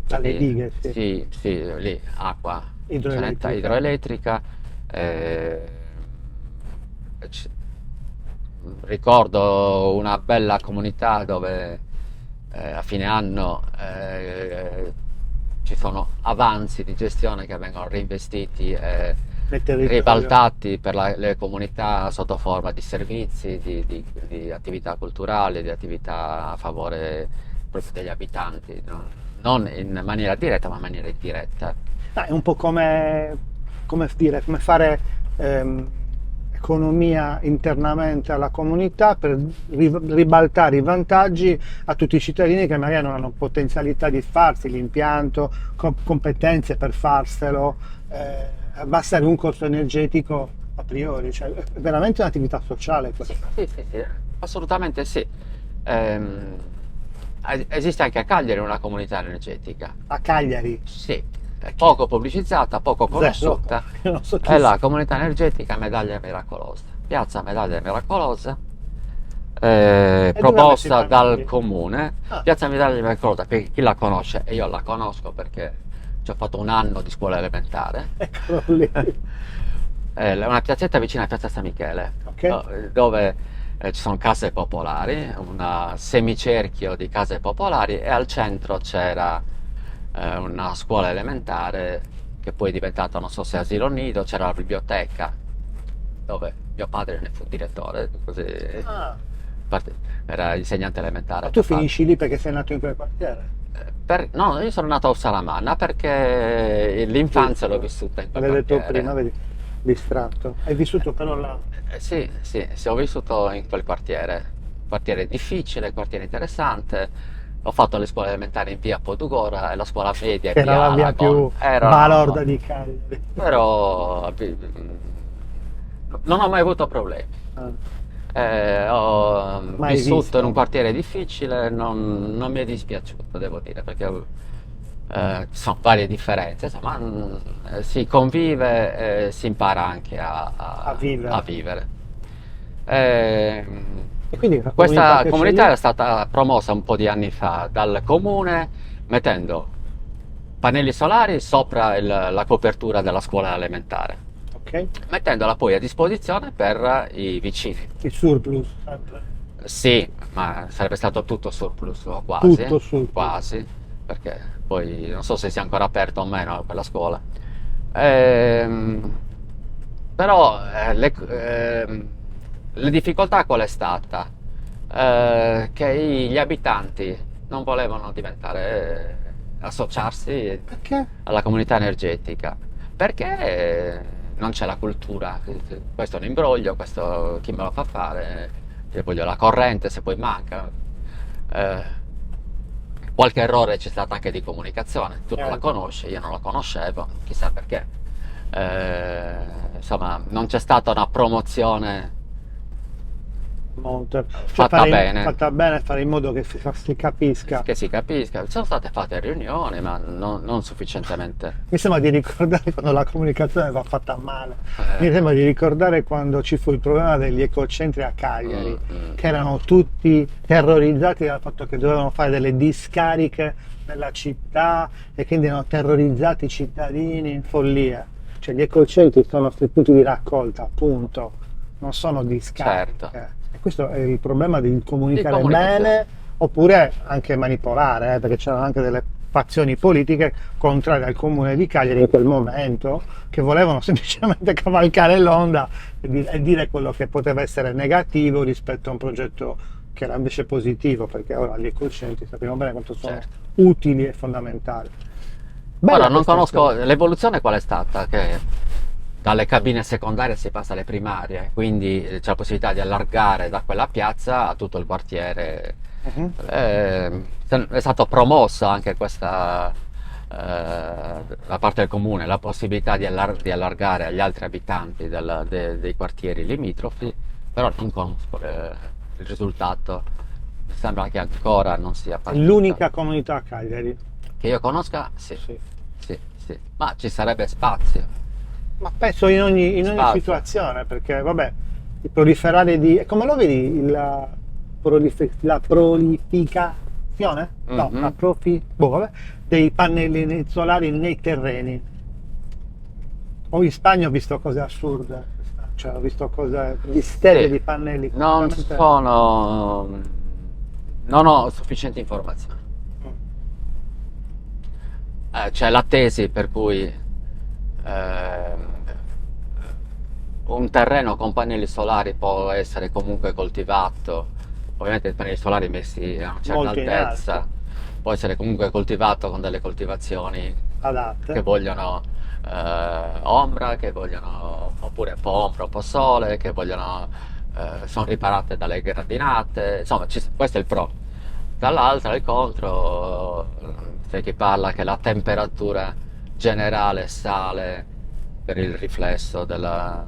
Dalle Quindi, dighe, sì. sì, sì, lì acqua Idroelettrica. idroelettrica. eh, c- Ricordo una bella comunità dove a fine anno ci sono avanzi di gestione che vengono reinvestiti e Nel territorio. ribaltati per le comunità sotto forma di servizi, di attività culturali, di attività a favore proprio degli abitanti, no? Non in maniera diretta, ma in maniera indiretta. È un po' come dire, come fare economia internamente alla comunità per ribaltare i vantaggi a tutti i cittadini che magari non hanno potenzialità di farsi l'impianto, competenze per farselo, abbassare un costo energetico a priori, cioè è veramente un'attività sociale questa. Sì, assolutamente sì. Esiste anche a Cagliari una comunità energetica. A Cagliari. Sì, è poco pubblicizzata, poco conosciuta. Io non so chi È la sia. comunità energetica Medaglia Miracolosa. Piazza Medaglia Miracolosa, dove proposta avete i dal pannelli? comune. Ah. Piazza Medaglia Miracolosa, per chi la conosce, e io la conosco perché ci ho fatto un anno di scuola elementare. Eccolo lì. È una piazzetta vicino a Piazza San Michele, Ok. dove ci sono case popolari, un semicerchio di case popolari, e al centro c'era una scuola elementare che poi è diventata, non so se asilo nido, c'era la biblioteca dove mio padre ne fu direttore, così Ah. era insegnante elementare. Ma tu finisci lì perché sei nato in quel quartiere? No, io sono nato a Salamanna perché l'infanzia l'ho vissuta in quel L'hai detto quartiere. prima, vedi, distratto. Hai vissuto però là. Sì, ho vissuto in quel quartiere difficile, quartiere interessante. Ho fatto le scuole elementari in via Podugora e la scuola media in Era via la via Aragon. più Erano- balorda di Cagliari. Però non ho mai avuto problemi. Ah. Ho Mai vissuto visto. in un quartiere difficile, non mi è dispiaciuto, devo dire, perché ci sono varie differenze, insomma, si convive e si impara anche A vivere. a vivere. Eh, E quindi la Questa che comunità c'è lì- era stata promossa un po' di anni fa dal comune mettendo pannelli solari sopra la copertura della scuola elementare, Ok. mettendola poi a disposizione per i vicini. Il surplus, sempre. Sì, ma sarebbe stato tutto surplus o quasi, Tutto surplus. quasi, perché poi non so se sia ancora aperta o meno quella scuola. Ehm, Però le difficoltà qual è stata? Che gli abitanti non volevano associarsi Perché? alla comunità energetica perché non c'è la cultura. Questo è un imbroglio, questo chi me lo fa fare? Io voglio la corrente, se poi manca. Qualche errore c'è stato anche di comunicazione, tu non la conosci, io non la conoscevo, chissà perché. Insomma, non c'è stata una promozione Cioè, fatta bene. fatta bene, fare in modo che si capisca. che si capisca. Sono state fatte riunioni, ma non sufficientemente. Mi sembra di ricordare quando la comunicazione va fatta male. Eh. Mi sembra di ricordare quando ci fu il problema degli ecocentri a Cagliari, Mm. che erano tutti terrorizzati dal fatto che dovevano fare delle discariche nella città e quindi erano terrorizzati i cittadini in follia. Cioè gli ecocentri sono i nostri punti di raccolta, appunto, non sono discariche. Certo. E questo è il problema di comunicare Di comunicazione. bene oppure anche manipolare, perché c'erano anche delle fazioni politiche contrarie al comune di Cagliari in quel momento che volevano semplicemente cavalcare l'onda e dire quello che poteva essere negativo rispetto a un progetto che era invece positivo, perché ora gli ecocentri sappiamo bene quanto sono Certo. utili e fondamentali. Ora Bella non questa conosco storia. l'evoluzione qual è stata, che dalle cabine secondarie si passa alle primarie, quindi c'è la possibilità di allargare da quella piazza a tutto il quartiere. Mhm. È stata promossa anche questa da parte del comune, la possibilità di allargare agli altri abitanti dei quartieri limitrofi, però non conosco il risultato. Mi sembra che ancora non sia È partita. l'unica comunità a Cagliari. Che io conosca, sì. Sì. Sì. Ma ci sarebbe spazio. Ma penso in ogni Spazio. situazione, perché vabbè, il proliferare di... come lo vedi la prolificazione? No, Mhm. vabbè, dei pannelli solari nei terreni. O in Spagna ho visto cose assurde, cioè ho visto cose di stelle Sì. di pannelli Non completamente... sono, non ho sufficienti informazioni. C'è la tesi per cui un terreno con pannelli solari può essere comunque coltivato, ovviamente i pannelli solari messi a una certa Molto in altezza, alto. può essere comunque coltivato con delle coltivazioni Adatte. che vogliono ombra, che vogliono oppure un po' ombra, un po' sole, che vogliono sono riparate dalle grandinate, insomma questo è il pro. Dall'altra il contro, c'è chi parla che la temperatura generale sale per il riflesso del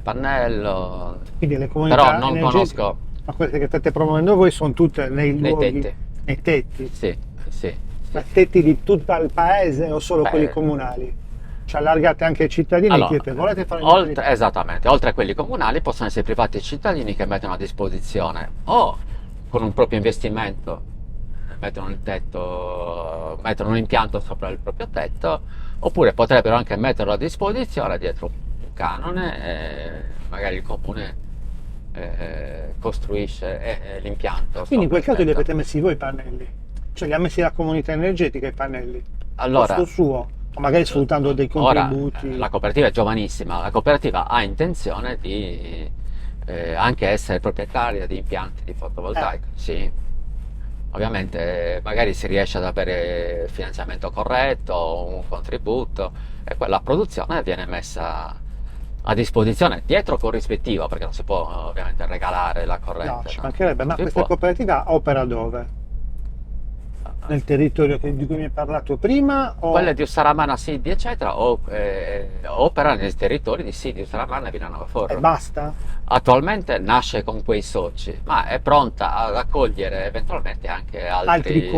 pannello, Quindi le però comunità non energetiche, conosco ma quelle che state promuovendo voi sono tutte nei nei luoghi, tetti. nei tetti, Sì, sì, ma sì. tetti di tutto il paese o solo quelli Beh, comunali? Cioè allargate anche ai cittadini e allora, chiedete, volete fare gli esattamente, oltre a quelli comunali possono essere privati cittadini che mettono a disposizione o con un proprio investimento, mettono il tetto, mettono un impianto sopra il proprio tetto, oppure potrebbero anche metterlo a disposizione dietro un canone e magari il comune costruisce l'impianto Quindi in sopra quel il caso li tetto. avete messi voi i pannelli? Cioè li ha messi la comunità energetica i pannelli? Allora, Costo suo? O magari sfruttando dei ora contributi? la cooperativa è giovanissima, la cooperativa ha intenzione di anche essere proprietaria di impianti di fotovoltaico, sì. Ovviamente magari si riesce ad avere il finanziamento corretto, un contributo e quella produzione viene messa a disposizione dietro corrispettivo perché non si può ovviamente regalare la No, corrente. ci No? mancherebbe, ma Si questa può. cooperativa opera dove? Nel territorio di cui mi hai parlato prima o... Quelle di Ussaramana, Sidi, eccetera, opera nei territori di Sidi, Ussaramana e Villanova E Forro. basta? Attualmente nasce con quei soci, ma è pronta ad accogliere eventualmente anche altri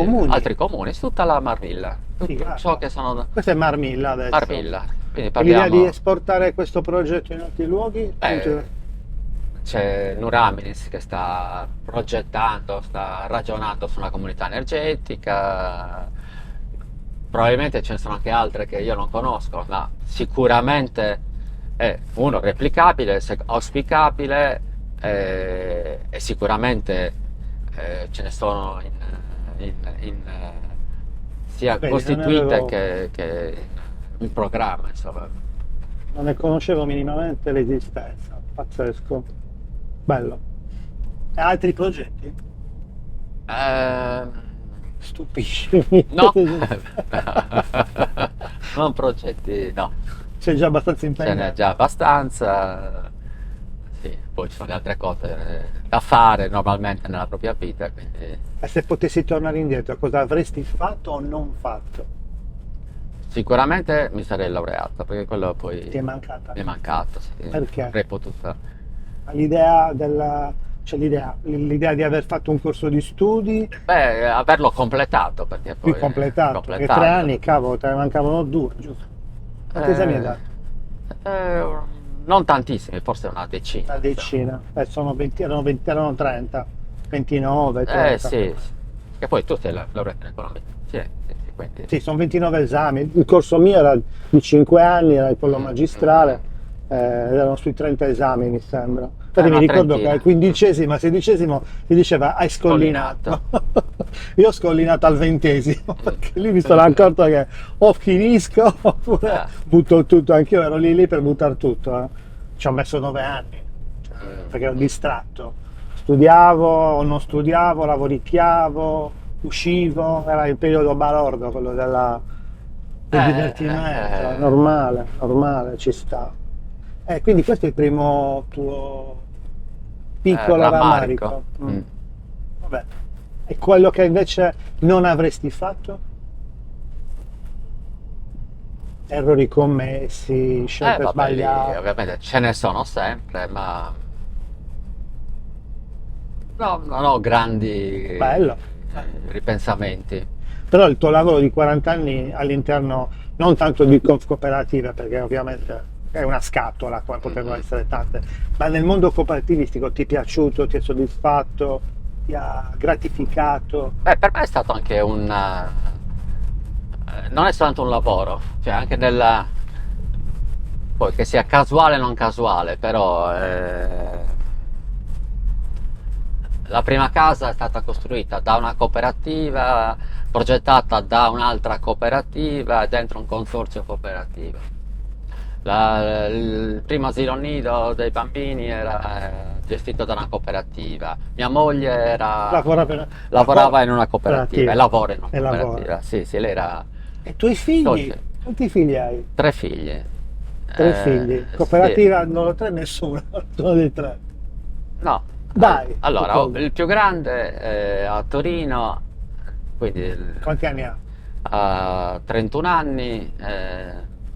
comuni su tutta la Marmilla. Tutto Figata. ciò che sono Questa è Marmilla adesso. Marmilla. Quindi E l'idea di parliamo. esportare questo progetto in altri luoghi? C'è Nuraminis che sta progettando, sta ragionando su una comunità energetica. Probabilmente ce ne sono anche altre che io non conosco, ma sicuramente è uno replicabile, auspicabile e sicuramente ce ne sono sia Vedi, costituite che in programma, insomma. non ne conoscevo minimamente l'esistenza. Pazzesco. Bello. E altri progetti? Ehm, Stupisci. no, non progetti, no, Sei già abbastanza ce n'è impegnato. già abbastanza. Sì, poi ci sono altre cose da fare normalmente nella propria vita, quindi E se potessi tornare indietro, cosa avresti fatto o non fatto? sicuramente mi sarei laureato, perché quello poi Ti è mancata? mi è mancato, sì. Perché? Avrei potuto. L'idea cioè l'idea di aver fatto un corso di studi Beh, averlo completato, perché poi più completato. E 3 anni, cavolo, te ne mancavano 2, giusto? Quanti esami hai dato? Non tantissimi, forse una decina. Una decina. Sono 20, erano 30, 29, 30. Sì, sì. E poi tu sei laureato in economia. Sì, sì, sì, quindi. Sì, sono 29 esami. Il corso mio era di 5 anni, era quello magistrale, erano sui 30 esami, mi sembra. Infatti mi Una ricordo trentina. che al 15esimo, al 16esimo si diceva hai scollinato. Io ho scollinato al 20esimo, perché lì mi sono accorto che o finisco oppure butto tutto. Anch'io ero lì per buttare tutto. Ci ho messo 9 anni, cioè, perché ero distratto. Studiavo o non studiavo, lavoricchiavo, uscivo, era il periodo balordo, quello del divertimento, normale, ci sta. Quindi questo è il primo tuo piccolo rammarico. Mm. Vabbè. E quello che invece non avresti fatto? Errori commessi, scelte Vabbè, lì, sbagliate. ovviamente ce ne sono sempre, ma no, non ho grandi Bello. ripensamenti. Però il tuo lavoro di 40 anni all'interno non tanto di cooperative, perché ovviamente è una scatola, come potrebbero Mhm. essere tante, ma nel mondo cooperativistico ti è piaciuto, ti è soddisfatto, ti ha gratificato? Beh, per me è stato anche non è soltanto un lavoro, cioè anche nella, poi che sia casuale o non casuale, però la prima casa è stata costruita da una cooperativa, progettata da un'altra cooperativa, dentro un consorzio cooperativo. Il primo asilo nido dei bambini era gestito da una cooperativa. Mia moglie lavorava in una cooperativa e lavora in una E lavora. cooperativa. Sì, sì, lei era E i tuoi figli? socia. Quanti figli hai? 3 figli. Tre figli. Sì. Cooperativa non ho tre, nessuno, sono dei tre. No, Dai, allora, che cosa? il più grande è a Torino, quindi Quanti anni ha? ha 31 anni,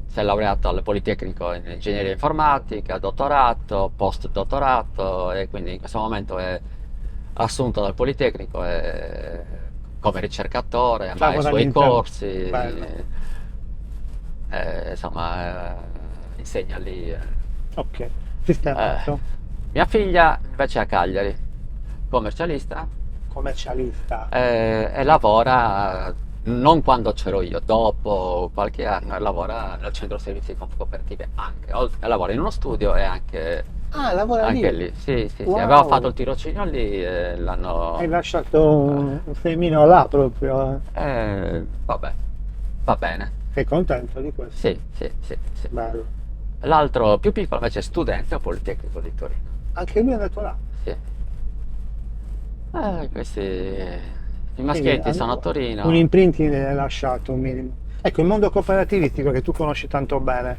si è laureato al Politecnico in ingegneria informatica, dottorato, post-dottorato e quindi in questo momento è assunto dal Politecnico come ricercatore, ma ha i Lavora suoi all'interno. corsi, Bello. insomma, insegna lì. Ok, Eh, sistemato. mia figlia invece è a Cagliari, commercialista, Commercialista. e lavora non quando c'ero io, dopo qualche anno, e lavora nel centro servizi cooperative anche, e lavora in uno studio e Ah, lavora anche lì. lì. Sì, sì, sì, aveva Wow. fatto il tirocinio lì e Hai l'hanno. lasciato un semino là proprio. Vabbè, va bene. Sei contento di questo? Sì, sì, sì, sì. Bello. L'altro più piccolo invece è studente al Politecnico di Torino. Anche lui è andato là. Sì. Questi i Quindi maschietti sono a Torino. un imprinting l'hai lasciato un minimo. Ecco, il mondo cooperativistico che tu conosci tanto bene,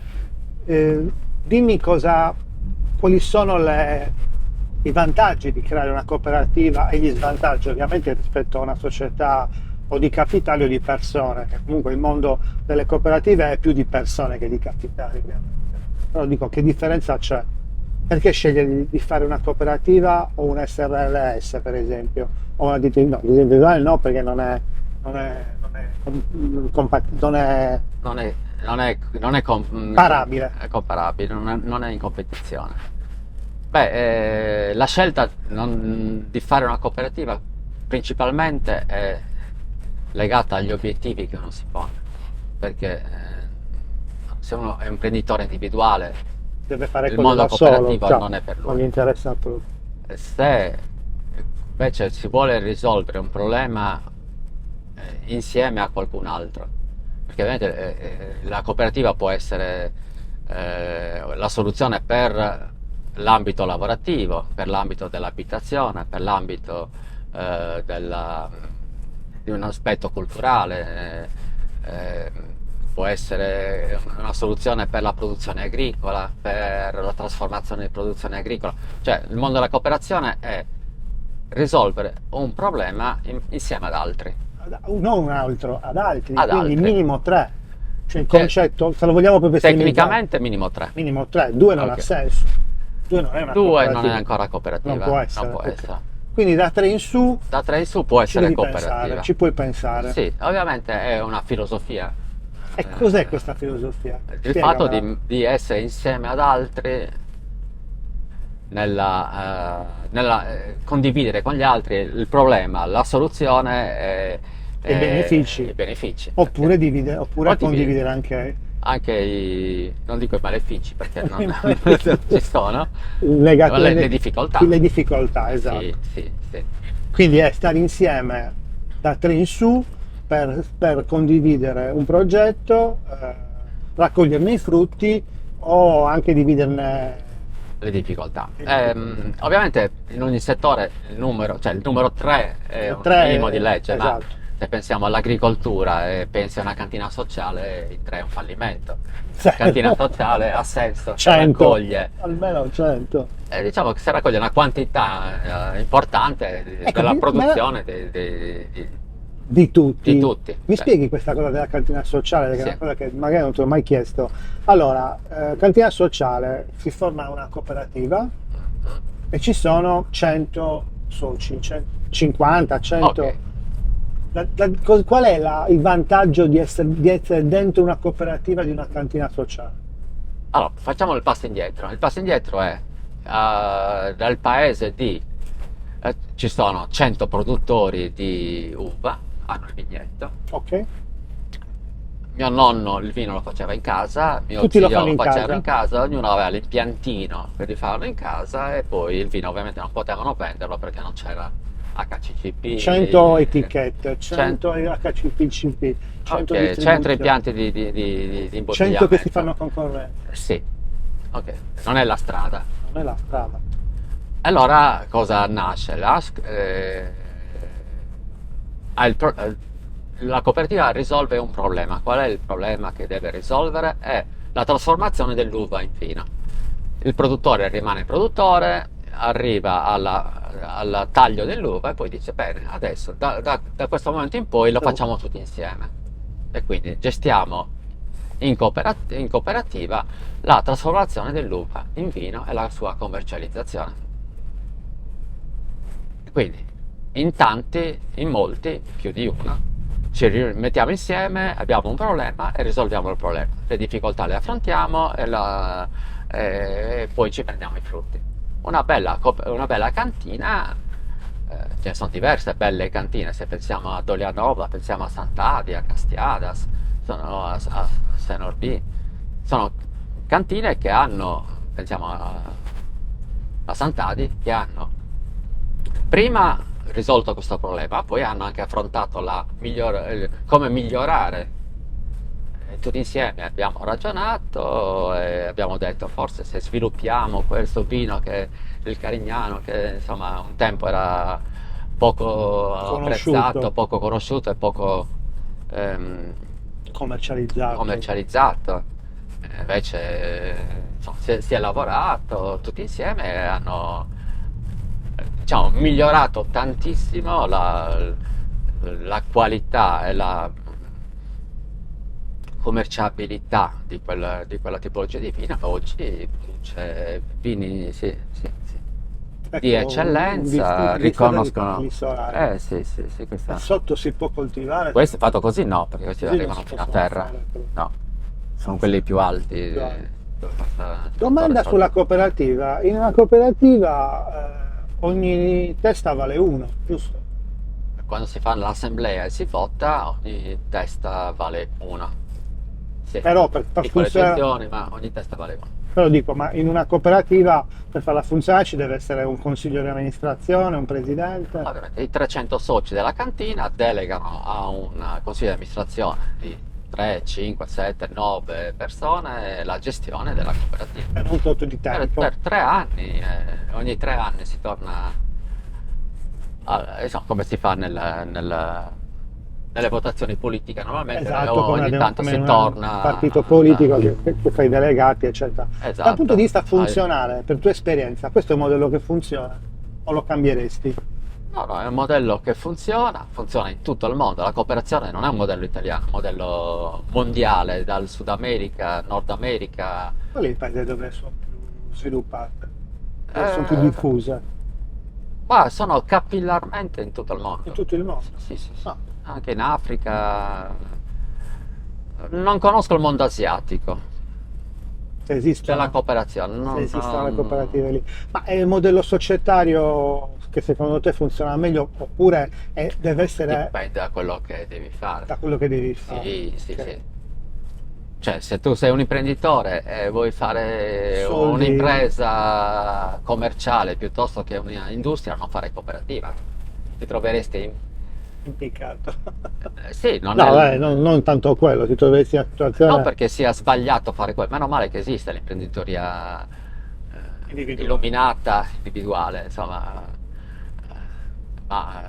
dimmi quali sono i vantaggi di creare una cooperativa e gli svantaggi ovviamente rispetto a una società o di capitali o di persone, che comunque il mondo delle cooperative è più di persone che di capitali ovviamente. Però dico, che differenza c'è? Perché scegliere di fare una cooperativa o un SRLS per esempio? O una ditta no, individuale no, perché non è parabile. è comparabile, non è in competizione. Beh, la scelta di fare una cooperativa principalmente è legata agli obiettivi che uno si pone, perché se uno è un imprenditore individuale, Deve fare il cose mondo da solo, cooperativo cioè, non è per non gli lui. interessa proprio. Se invece si vuole risolvere un problema insieme a qualcun altro, perché ovviamente la cooperativa può essere la soluzione per l'ambito lavorativo, per l'ambito dell'abitazione, per l'ambito di un aspetto culturale, può essere una soluzione per la produzione agricola, per la trasformazione di produzione agricola. Cioè, il mondo della cooperazione è risolvere un problema insieme ad altri. Non un altro, ad altri, Ad quindi altri. minimo tre. Cioè il Che concetto, se lo vogliamo proprio semplificare, tecnicamente minimo 3. minimo tre, due non ha Ok. senso. Due non è una 2 non è cooperativa. ancora cooperativa. Non può essere. Non può ok. essere. Quindi da tre in su Da 3 in su può ci essere devi cooperativa. pensare, ci puoi pensare. Sì, ovviamente è una filosofia. E cos'è questa filosofia? Il fatto Spiegamela. di essere insieme ad altri nella condividere con gli altri il problema, la soluzione E benefici. i benefici. Oppure, Perché oppure condividere anche anche non dico i malefici perché non, I non malefici. ci sono, legate ma le difficoltà. Le difficoltà, esatto. Sì, sì, sì. Quindi è stare insieme da tre in su per condividere un progetto, raccoglierne i frutti o anche dividerne. Le difficoltà. Le difficoltà. Ovviamente in ogni settore il numero 3 è un Tre, minimo di legge, ma esatto. se pensiamo all'agricoltura e pensi a una cantina sociale, il 3 è un fallimento. Sì. La cantina sociale ha senso, se 100, raccoglie, almeno 100. diciamo che se raccoglie una quantità importante Ecco, della ma- produzione Di tutti. di tutti. Mi Cioè, spieghi questa cosa della cantina sociale, perché Sì. è una cosa che magari non ti ho mai chiesto. Allora, cantina sociale, si forma una cooperativa e ci sono 100 soci, 50, 100. Ok. Qual è il vantaggio di essere dentro una cooperativa di una cantina sociale? Allora, facciamo il passo indietro. Il passo indietro è dal paese ci sono 100 produttori di uva, hanno il vigneto. Ok? Mio nonno il vino lo faceva in casa, mio Tutti lo zio fanno lo in faceva casa. in casa, ognuno aveva l'impiantino per rifarlo in casa e poi il vino ovviamente non potevano venderlo perché non c'era HCCP. 100 etichette, 100 100 HCPCP, 100 ok, 100 distribuzioni, impianti di 100 che si imbottigliamento. fanno concorrenza. Sì, ok, non è la strada. Non è la strada. Allora, cosa nasce? La cooperativa risolve un problema. Qual è il problema che deve risolvere? È la trasformazione dell'uva in vino. Il produttore rimane produttore, arriva al taglio dell'uva e poi dice: bene, adesso da questo momento in poi lo facciamo tutti insieme. E quindi gestiamo in cooperativa la trasformazione dell'uva in vino e la sua commercializzazione. Quindi in molti, più di uno, ci mettiamo insieme, abbiamo un problema e risolviamo il problema. Le difficoltà le affrontiamo e poi ci prendiamo i frutti. Una bella cantina, ce ne sono diverse belle cantine, se pensiamo a Dolianova, pensiamo a Sant'Adi, a Castiadas, a Senorbi, sono cantine che hanno, pensiamo a Sant'Adi, che hanno prima risolto questo problema, poi hanno anche affrontato come migliorare. E tutti insieme abbiamo ragionato e abbiamo detto: forse se sviluppiamo questo vino che il Carignano, che insomma un tempo era poco apprezzato, poco conosciuto e poco commercializzato. Invece insomma, si è lavorato tutti insieme e hanno, diciamo, migliorato tantissimo la qualità e la commerciabilità di quella tipologia di vino. Oggi produce vini di eccellenza, riconoscono. Sì, questa. Sotto si può coltivare. Questo è fatto così? No, perché questi Così arrivano non si fino a possono terra. fare, però. No, sono quelli più alti. Domanda sulla cooperativa. In una cooperativa ogni testa vale uno, giusto? Quando si fa l'assemblea e si vota, ogni testa vale uno. Sì, Però per far piccole funzionare, eccezioni, ma ogni testa vale uno. però dico, ma in una cooperativa per farla funzionare ci deve essere un consiglio di amministrazione, un presidente. Ovviamente i 300 soci della cantina delegano a un consiglio di amministrazione di 3, 5, 7, 9 persone la gestione della cooperativa. Per un tot di tempo. Per 3 anni, ogni 3 anni si torna, insomma, come si fa nelle votazioni politiche normalmente, Esatto, ogni tanto come si un torna partito politico che fa i delegati, eccetera. Esatto. Dal punto di vista funzionale, per tua esperienza, questo è un modello che funziona? O lo cambieresti? No, è un modello che funziona in tutto il mondo. La cooperazione non è un modello italiano, è un modello mondiale, dal Sud America, Nord America. Qual è il paese dove sono più sviluppate? Dove sono più diffuse? Ma sono capillarmente in tutto il mondo. In tutto il mondo? Sì. Ah. Anche in Africa. Non conosco il mondo asiatico. Se esistono, C'è la cooperazione. se esistono le cooperative lì. Ma è il modello societario che secondo te funziona meglio oppure deve essere Dipende da quello che devi fare. da quello che devi fare? Sì. Ok. Cioè, se tu sei un imprenditore e vuoi fare Soldi. un'impresa commerciale piuttosto che un'industria, non fare cooperativa. Ti troveresti Impiccato. sì, non No, è non tanto quello, ti troveresti in una situazione non perché sia sbagliato fare quello, meno male che esiste l'imprenditoria individuale. illuminata, individuale, insomma, ma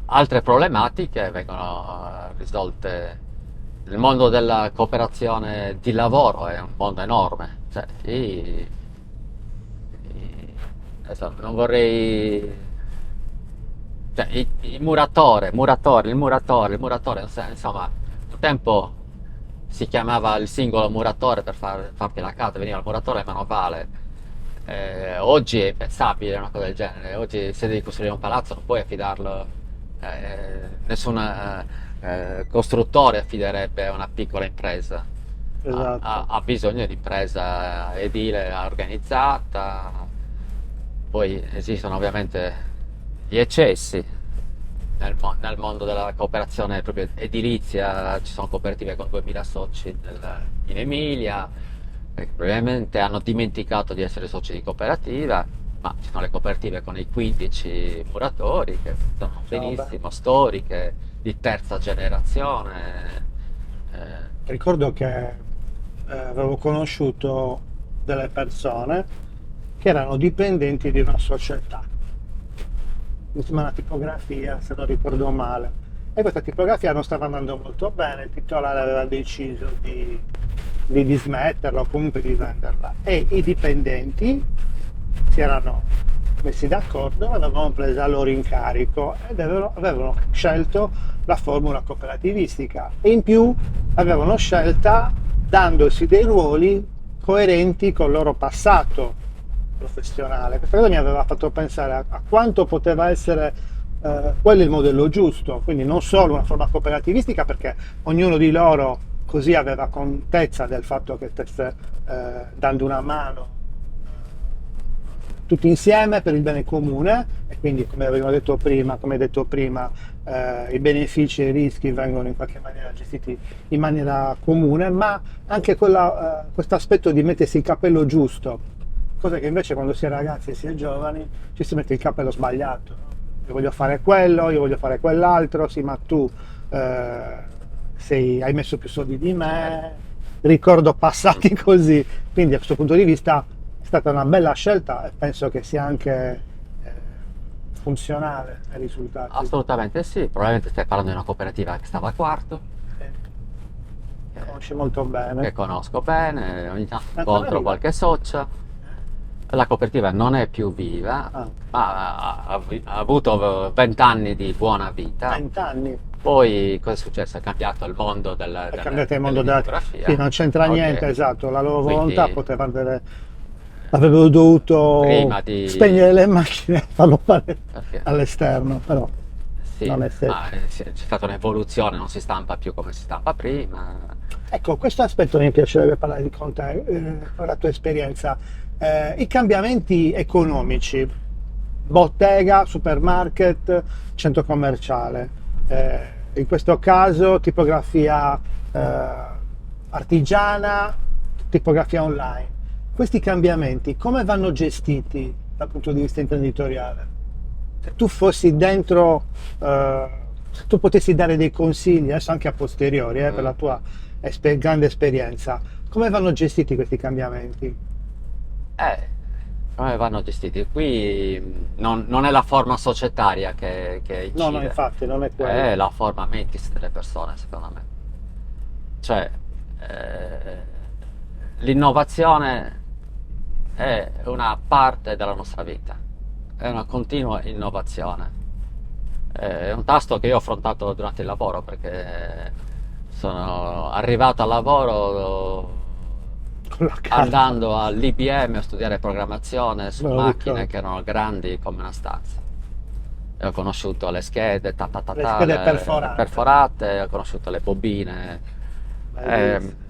altre problematiche vengono risolte. Il mondo della cooperazione di lavoro è un mondo enorme, cioè, adesso non vorrei, cioè, il muratore, insomma, un tempo si chiamava il singolo muratore per farti la casa, veniva il muratore manovale. Oggi è impensabile una cosa del genere. Oggi se devi costruire un palazzo non puoi affidarlo, nessun costruttore affiderebbe a una piccola impresa. Esatto. ha bisogno di impresa edile organizzata. Poi esistono ovviamente gli eccessi nel mondo della cooperazione proprio edilizia, ci sono cooperative con 2000 soci in Emilia, che probabilmente hanno dimenticato di essere soci di cooperativa, ma ci sono le cooperative con i 15 muratori che funzionano benissimo, storiche, di terza generazione. Ricordo che avevo conosciuto delle persone che erano dipendenti di una società, mi sembra una tipografia, se non ricordo male, e questa tipografia non stava andando molto bene, il titolare aveva deciso di dismetterla o comunque di venderla, e i dipendenti si erano messi d'accordo, avevano preso a loro incarico ed avevano scelto la formula cooperativistica, e in più avevano scelta dandosi dei ruoli coerenti col loro passato professionale. Questa cosa mi aveva fatto pensare a quanto poteva essere quello il modello giusto, quindi non solo una forma cooperativistica, perché ognuno di loro così aveva contezza del fatto che stesse dando una mano tutti insieme per il bene comune, e quindi come abbiamo detto prima, come hai detto prima, i benefici e i rischi vengono in qualche maniera gestiti in maniera comune, ma anche questo aspetto di mettersi il cappello giusto, cosa che invece quando si è ragazzi e si è giovani ci si mette il cappello sbagliato, no? Io voglio fare quello, io voglio fare quell'altro, sì, ma tu hai messo più soldi di me, ricordo passati così, quindi da questo punto di vista è stata una bella scelta e penso che sia anche funzionale ai risultati. Assolutamente sì, probabilmente stai parlando di una cooperativa che stava a quarto, Che conosci molto bene. che conosco bene, ogni tanto Ancora incontro viva? qualche socia. La cooperativa non è più viva, Ah. ma ha avuto 20 anni di buona vita. 20 anni. Poi cosa è successo? È cambiato il mondo È cambiato il mondo della tipografia. Sì, non c'entra Ok. niente, esatto. La loro volontà Quindi, avrebbero dovuto prima di- spegnere le macchine e farlo fare Perché? all'esterno, però sì, non è serio. ma c'è stata un'evoluzione, non si stampa più come si stampa prima. Ecco, questo aspetto mi piacerebbe parlare con te, con la tua esperienza. I cambiamenti economici, bottega, supermarket, centro commerciale, in questo caso tipografia artigiana, tipografia online. Questi cambiamenti come vanno gestiti dal punto di vista imprenditoriale? Se tu fossi dentro, se tu potessi dare dei consigli, adesso anche a posteriori, per la tua grande esperienza, come vanno gestiti questi cambiamenti? Come vanno gestiti? Qui non è la forma societaria che No, incide, infatti, non è quello. è la forma mentis delle persone, secondo me. Cioè, l'innovazione è una parte della nostra vita, è una continua innovazione. È un tasto che io ho affrontato durante il lavoro, perché sono arrivato al lavoro Con la carta. andando all'IBM a studiare programmazione su Me lo macchine ricordo. che erano grandi come una stanza. E ho conosciuto le schede, Le schede perforate, ho conosciuto le bobine. Bellissimo.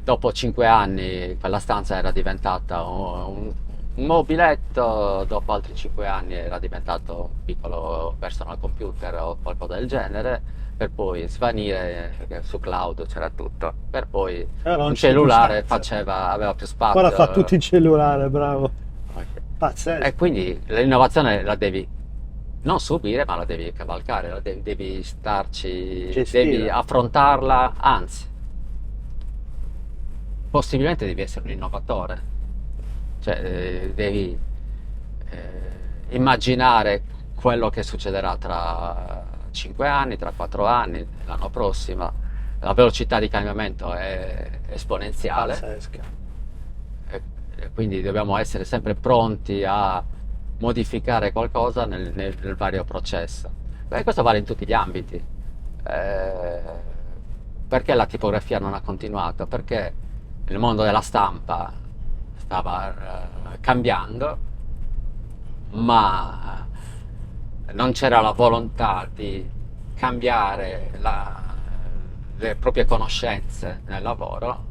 Dopo 5 anni quella stanza era diventata un mobiletto, dopo altri 5 anni era diventato un piccolo personal computer o qualcosa del genere, per poi svanire, perché su cloud c'era tutto, per poi Era un c'è cellulare più spazio. aveva più spazio. Ora fa tutti il cellulare, bravo. Ok. Pazzesco. E quindi l'innovazione la devi non subire, ma la devi cavalcare, devi starci, Gestire. devi affrontarla, anzi, possibilmente devi essere un innovatore, cioè devi immaginare quello che succederà tra 5 anni, tra 4 anni, l'anno prossimo. La velocità di cambiamento è esponenziale. Pazzesca. E quindi dobbiamo essere sempre pronti a modificare qualcosa nel vario processo. Beh, questo vale in tutti gli ambiti. Perché la tipografia non ha continuato? Perché il mondo della stampa stava cambiando, ma non c'era la volontà di cambiare le proprie conoscenze nel lavoro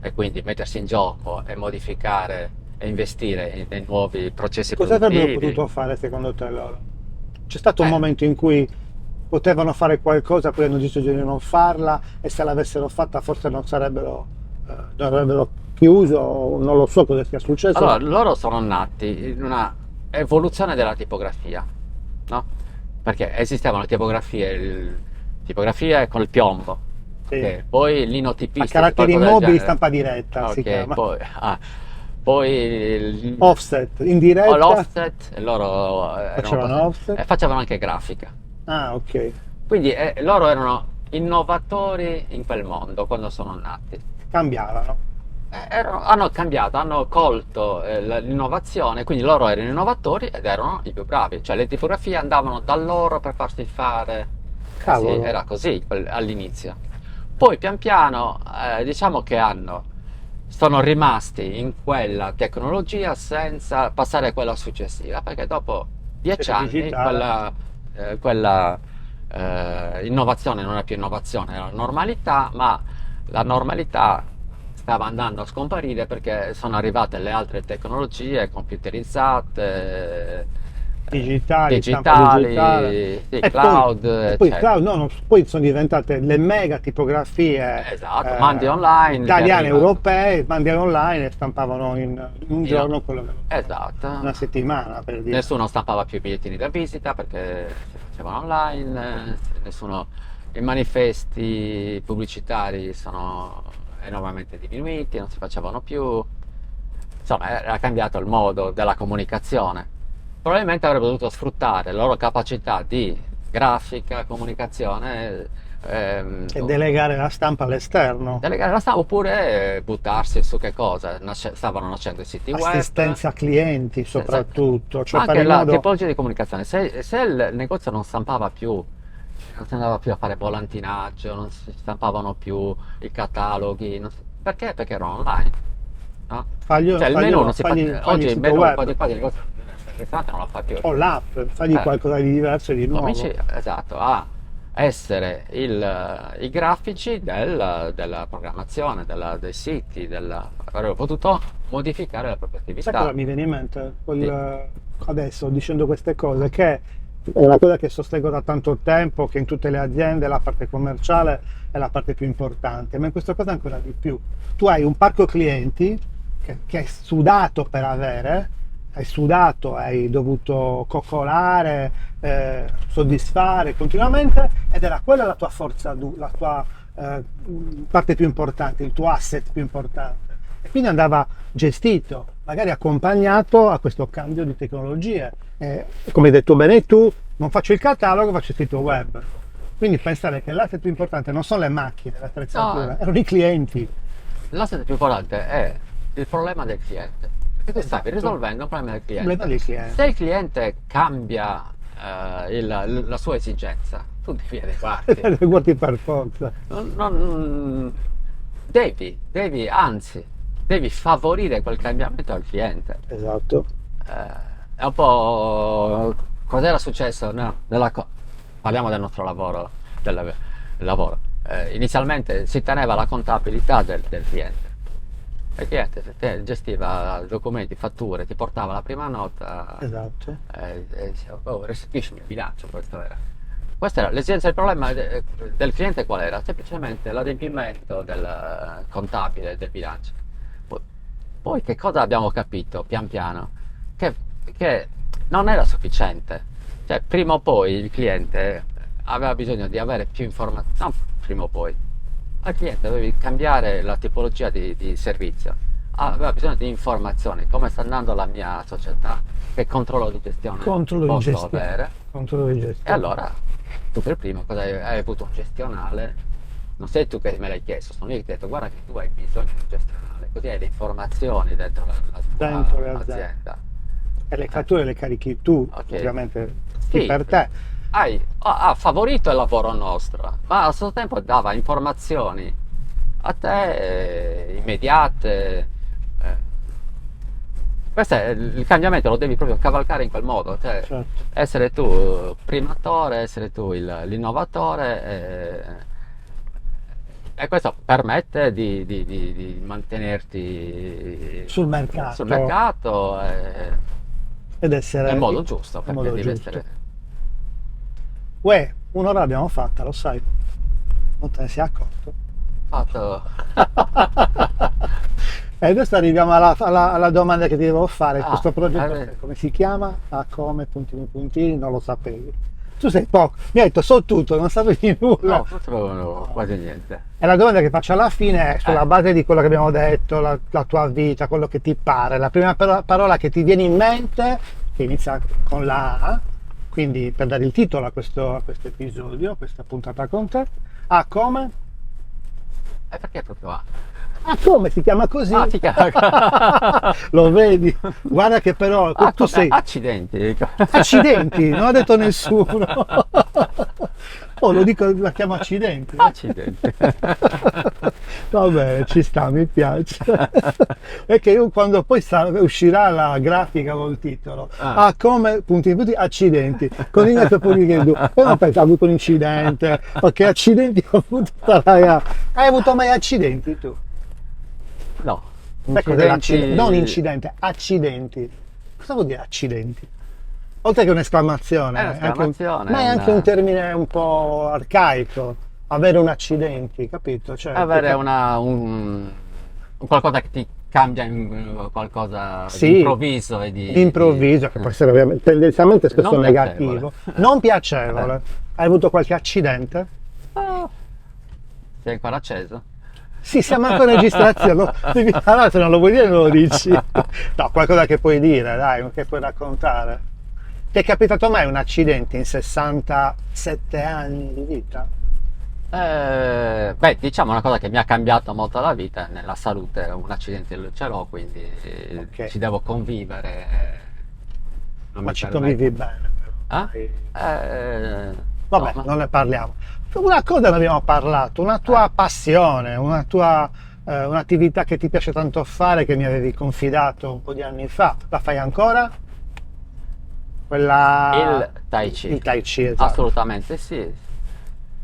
e quindi mettersi in gioco e modificare e investire nei nuovi processi Cosa avrebbero produttivi. potuto fare secondo te loro? C'è stato un Eh. momento in cui potevano fare qualcosa, poi hanno deciso di non farla e se l'avessero fatta forse non avrebbero chiuso, non lo so cosa sia successo. Allora, loro sono nati in una evoluzione della tipografia, no? Perché esistevano le tipografie con il piombo, Sì. ok? Poi A l'inotipistica, caratteri qualcosa del mobili, genere. stampa diretta si Ok, chiama. poi Offset, in diretta. l'offset, e loro Facevano offset. e facevano anche grafica. Ah, ok. Quindi loro erano innovatori in quel mondo quando sono nati. Cambiavano. Hanno cambiato, hanno colto l'innovazione, quindi loro erano innovatori ed erano i più bravi, cioè le tipografie andavano da loro per farsi fare. Cavolo. Sì, era così all'inizio. Poi pian piano diciamo che sono rimasti in quella tecnologia senza passare a quella successiva, perché dopo 10 C'era anni digitale. quella innovazione non è più innovazione, era normalità, ma la normalità stava andando a scomparire perché sono arrivate le altre tecnologie computerizzate, Digitali, stampa digitale. sì, E cloud, poi eccetera. cloud, no, poi sono diventate le mega tipografie Esatto, mandi online, ti italiane, arriva. europee, mandi online e stampavano in un giorno quello che Esatto. una settimana per dire. Nessuno stampava più i bigliettini da visita perché si facevano online, i manifesti pubblicitari sono enormemente diminuiti, non si facevano più. Insomma, era cambiato il modo della comunicazione. Probabilmente avrebbero dovuto sfruttare la loro capacità di grafica, comunicazione, E delegare la stampa all'esterno. delegare la stampa oppure buttarsi su che cosa? Stavano nascendo i siti web. Assistenza clienti soprattutto, cioè Anche fare in la modo tipologia di comunicazione, se il negozio non stampava più, non si andava più a fare volantinaggio, non si stampavano più i cataloghi, perché? Perché erano online, no? Cioè il menù non si fa, fagli oggi il il sito menù web quasi il negozio, il ristorante non lo fa più. o l'app, fagli Eh. qualcosa di diverso e di nuovo. Cominci, esatto, a essere i grafici della programmazione, dei siti, avrebbero potuto modificare la propria Sai attività. cosa mi viene in mente? Sì. Adesso dicendo queste cose, che è una cosa che sostengo da tanto tempo, che in tutte le aziende la parte commerciale è la parte più importante, ma in questo caso ancora di più. Tu hai un parco clienti che hai sudato per avere, hai dovuto coccolare, soddisfare continuamente ed era quella la tua forza, la tua parte più importante, il tuo asset più importante. E quindi andava gestito, magari accompagnato a questo cambio di tecnologie. Come hai detto bene tu, non faccio il catalogo, faccio il sito web. Quindi pensare che l'asset più importante non sono le macchine, le attrezzature, No. erano i clienti. L'asset più importante è il problema del cliente. Perché tu stavi Esatto. risolvendo un problema del Il cliente. problema del cliente. Se il cliente cambia la sua esigenza, tu devi adeguarti. Le guardi per forza. Anzi, devi favorire quel cambiamento al cliente. Esatto. È un po' cos'era successo, no? Parliamo del nostro lavoro, del lavoro. Inizialmente si teneva la contabilità del cliente. Il cliente gestiva documenti, fatture, ti portava la prima nota Esatto. e diceva, restituisci il bilancio, questa era l'esigenza. Il problema del cliente qual era? Semplicemente l'adempimento del contabile del bilancio. Poi che cosa abbiamo capito pian piano? Che non era sufficiente. Cioè, prima o poi il cliente aveva bisogno di avere più informazioni. Non prima o poi. Al cliente dovevi cambiare la tipologia di servizio. Aveva bisogno di informazioni. Come sta andando la mia società? Che controllo di gestione posso avere? Controllo di E gestione. allora, tu per primo cosa hai avuto un gestionale? Non sei tu che me l'hai chiesto, sono io che ti ho detto guarda che tu hai bisogno di un gestionale, così hai le informazioni dentro Dentro le tua aziende. azienda. E le fatture le carichi tu, Ok. ovviamente, Sì, per te. ha favorito il lavoro nostro, ma allo stesso tempo dava informazioni a te immediate. Questo è il cambiamento, lo devi proprio cavalcare in quel modo, cioè Certo. essere tu primatore, essere tu l'innovatore E questo permette di mantenerti sul mercato, sul mercato ed essere nel modo giusto, nel perché modo deve giusto. essere... Uè, un'ora l'abbiamo fatta, lo sai, non te ne sei accorto. fatto. E adesso arriviamo alla domanda che ti devo fare. Ah, Questo progetto come si chiama? A come puntini puntini, non lo sapevi. Tu sei poco, mi hai detto so tutto, non sapevi nulla. No, proprio quasi niente. E la domanda che faccio alla fine è sulla Eh. base di quello che abbiamo detto, la tua vita, quello che ti pare, la prima parola che ti viene in mente, che inizia con la A, quindi per dare il titolo a questo episodio, a questa puntata con te. A come? E perché proprio A? Ah, come si chiama così? Ah, si chiama... Lo vedi? Guarda che però Ah, tu sei accidenti. accidenti, non ha detto nessuno. Oh, lo dico, la chiamo accidenti. Accidenti. Vabbè, ci sta, mi piace. Perché io quando poi uscirà la grafica col titolo, Ah. come punti accidenti, con Ignazio Pulighedu. E non penso, ha avuto un incidente, perché accidenti ho avuto. Hai avuto mai accidenti tu? No. Sai cos'è l'accidente? Non incidente, accidenti. Cosa vuol dire accidenti? Oltre che un'esclamazione, È un'esclamazione, ma è anche una- un termine un po' arcaico, avere un accidenti, capito? Cioè, Avere un qualcosa che ti cambia in qualcosa Sì, di improvviso e di... d'improvviso, che può essere ovviamente, tendenzialmente spesso Non negativo, non piacevole. Hai avuto qualche accidente? Ah, sei ancora acceso? Sì, siamo ancora in registrazione, allora se non lo vuoi dire non lo dici. No, qualcosa che puoi dire, dai, che puoi raccontare. Ti è capitato mai un accidente in 67 anni di vita? Beh, diciamo una cosa che mi ha cambiato molto la vita, nella salute un accidente ce l'ho, quindi Ok. ci devo convivere. Non Ma mi ci permetto- convivi bene, però. Ah? Vabbè, No, ma- non ne parliamo. Una cosa ne abbiamo parlato, una tua passione, un'attività che ti piace tanto fare, che mi avevi confidato un po' di anni fa. La fai ancora? Il Tai Chi. Il Tai Chi, esatto. Assolutamente sì.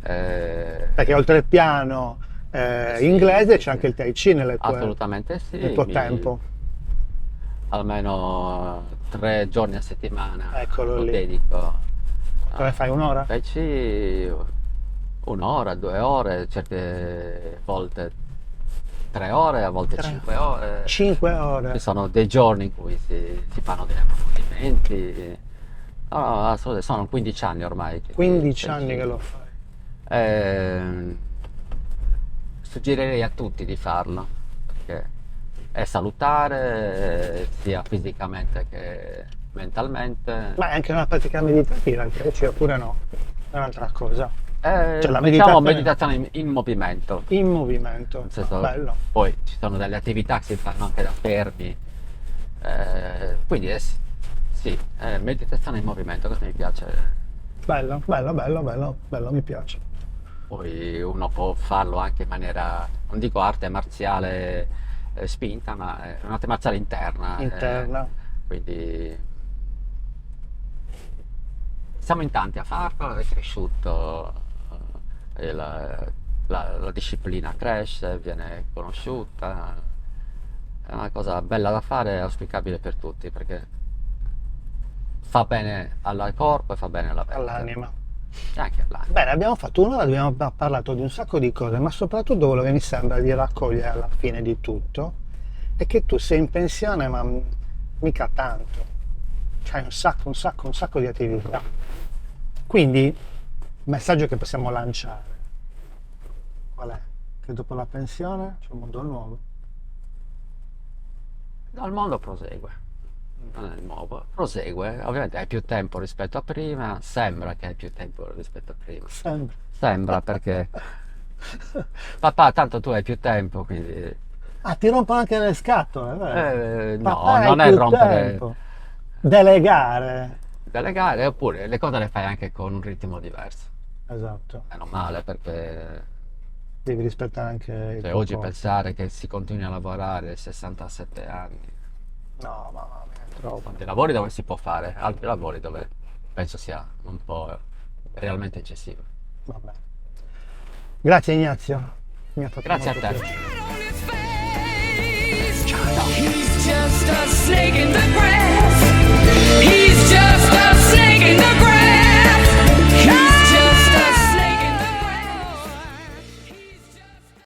Perché oltre al piano Sì, inglese sì, c'è sì. anche il Tai Chi Assolutamente sì. nel tuo tempo. Almeno 3 giorni a settimana Eccolo lo lì. dedico. Come fai, un'ora? Tai Chi 1 ora, 2 ore, certe volte 3 ore, a volte 5 ore. 5 ore. Ci sono dei giorni in cui si fanno degli approfondimenti. No, assolutamente, sono 15 anni ormai. 15 anni che lo fai. Suggerirei a tutti di farlo, perché è salutare sia fisicamente che mentalmente. Ma è anche una pratica meditativa, il Tai Chi, oppure no? È un'altra cosa. Cioè, la Diciamo meditazione meditazione in movimento. in movimento. Nel senso, Bello. poi ci sono delle attività che si fanno anche da fermi, quindi sì, meditazione in movimento, questo mi piace. Bello, bello, bello, bello, bello, mi piace. Poi uno può farlo anche in maniera, non dico arte marziale spinta, ma è un'arte marziale interna. Interna. Quindi siamo in tanti a farlo, è cresciuto, la disciplina cresce, viene conosciuta, è una cosa bella da fare e auspicabile per tutti perché fa bene al corpo e fa bene alla mente. All'anima. E anche all'anima. Bene, abbiamo fatto un'ora, abbiamo parlato di un sacco di cose, ma soprattutto quello che mi sembra di raccogliere alla fine di tutto è che tu sei in pensione, ma mica tanto. C'hai un sacco di attività. Quindi, il messaggio che possiamo lanciare qual è? Che dopo la pensione c'è un mondo nuovo. Il mondo prosegue, non è nuovo, prosegue, ovviamente hai più tempo rispetto a prima, sembra che hai più tempo rispetto a prima. Sempre. Sembra perché papà, tanto tu hai più tempo, quindi Ah, ti rompono anche le scatole, vero? no, Papà, hai non è più rompere, tempo. Delegare. delegare, oppure le cose le fai anche con un ritmo diverso. Esatto. Meno male perché Devi rispettare anche il cioè, tuo oggi corpo. pensare che si continui a lavorare a 67 anni, No, mamma mia, è troppo. dei lavori dove si può fare, altri lavori dove penso sia un po' realmente eccessivo. Vabbè. Grazie Ignazio. Mi ha fatto Grazie a molto te. piacere. He's just a snake in the grass. He's just a snake in the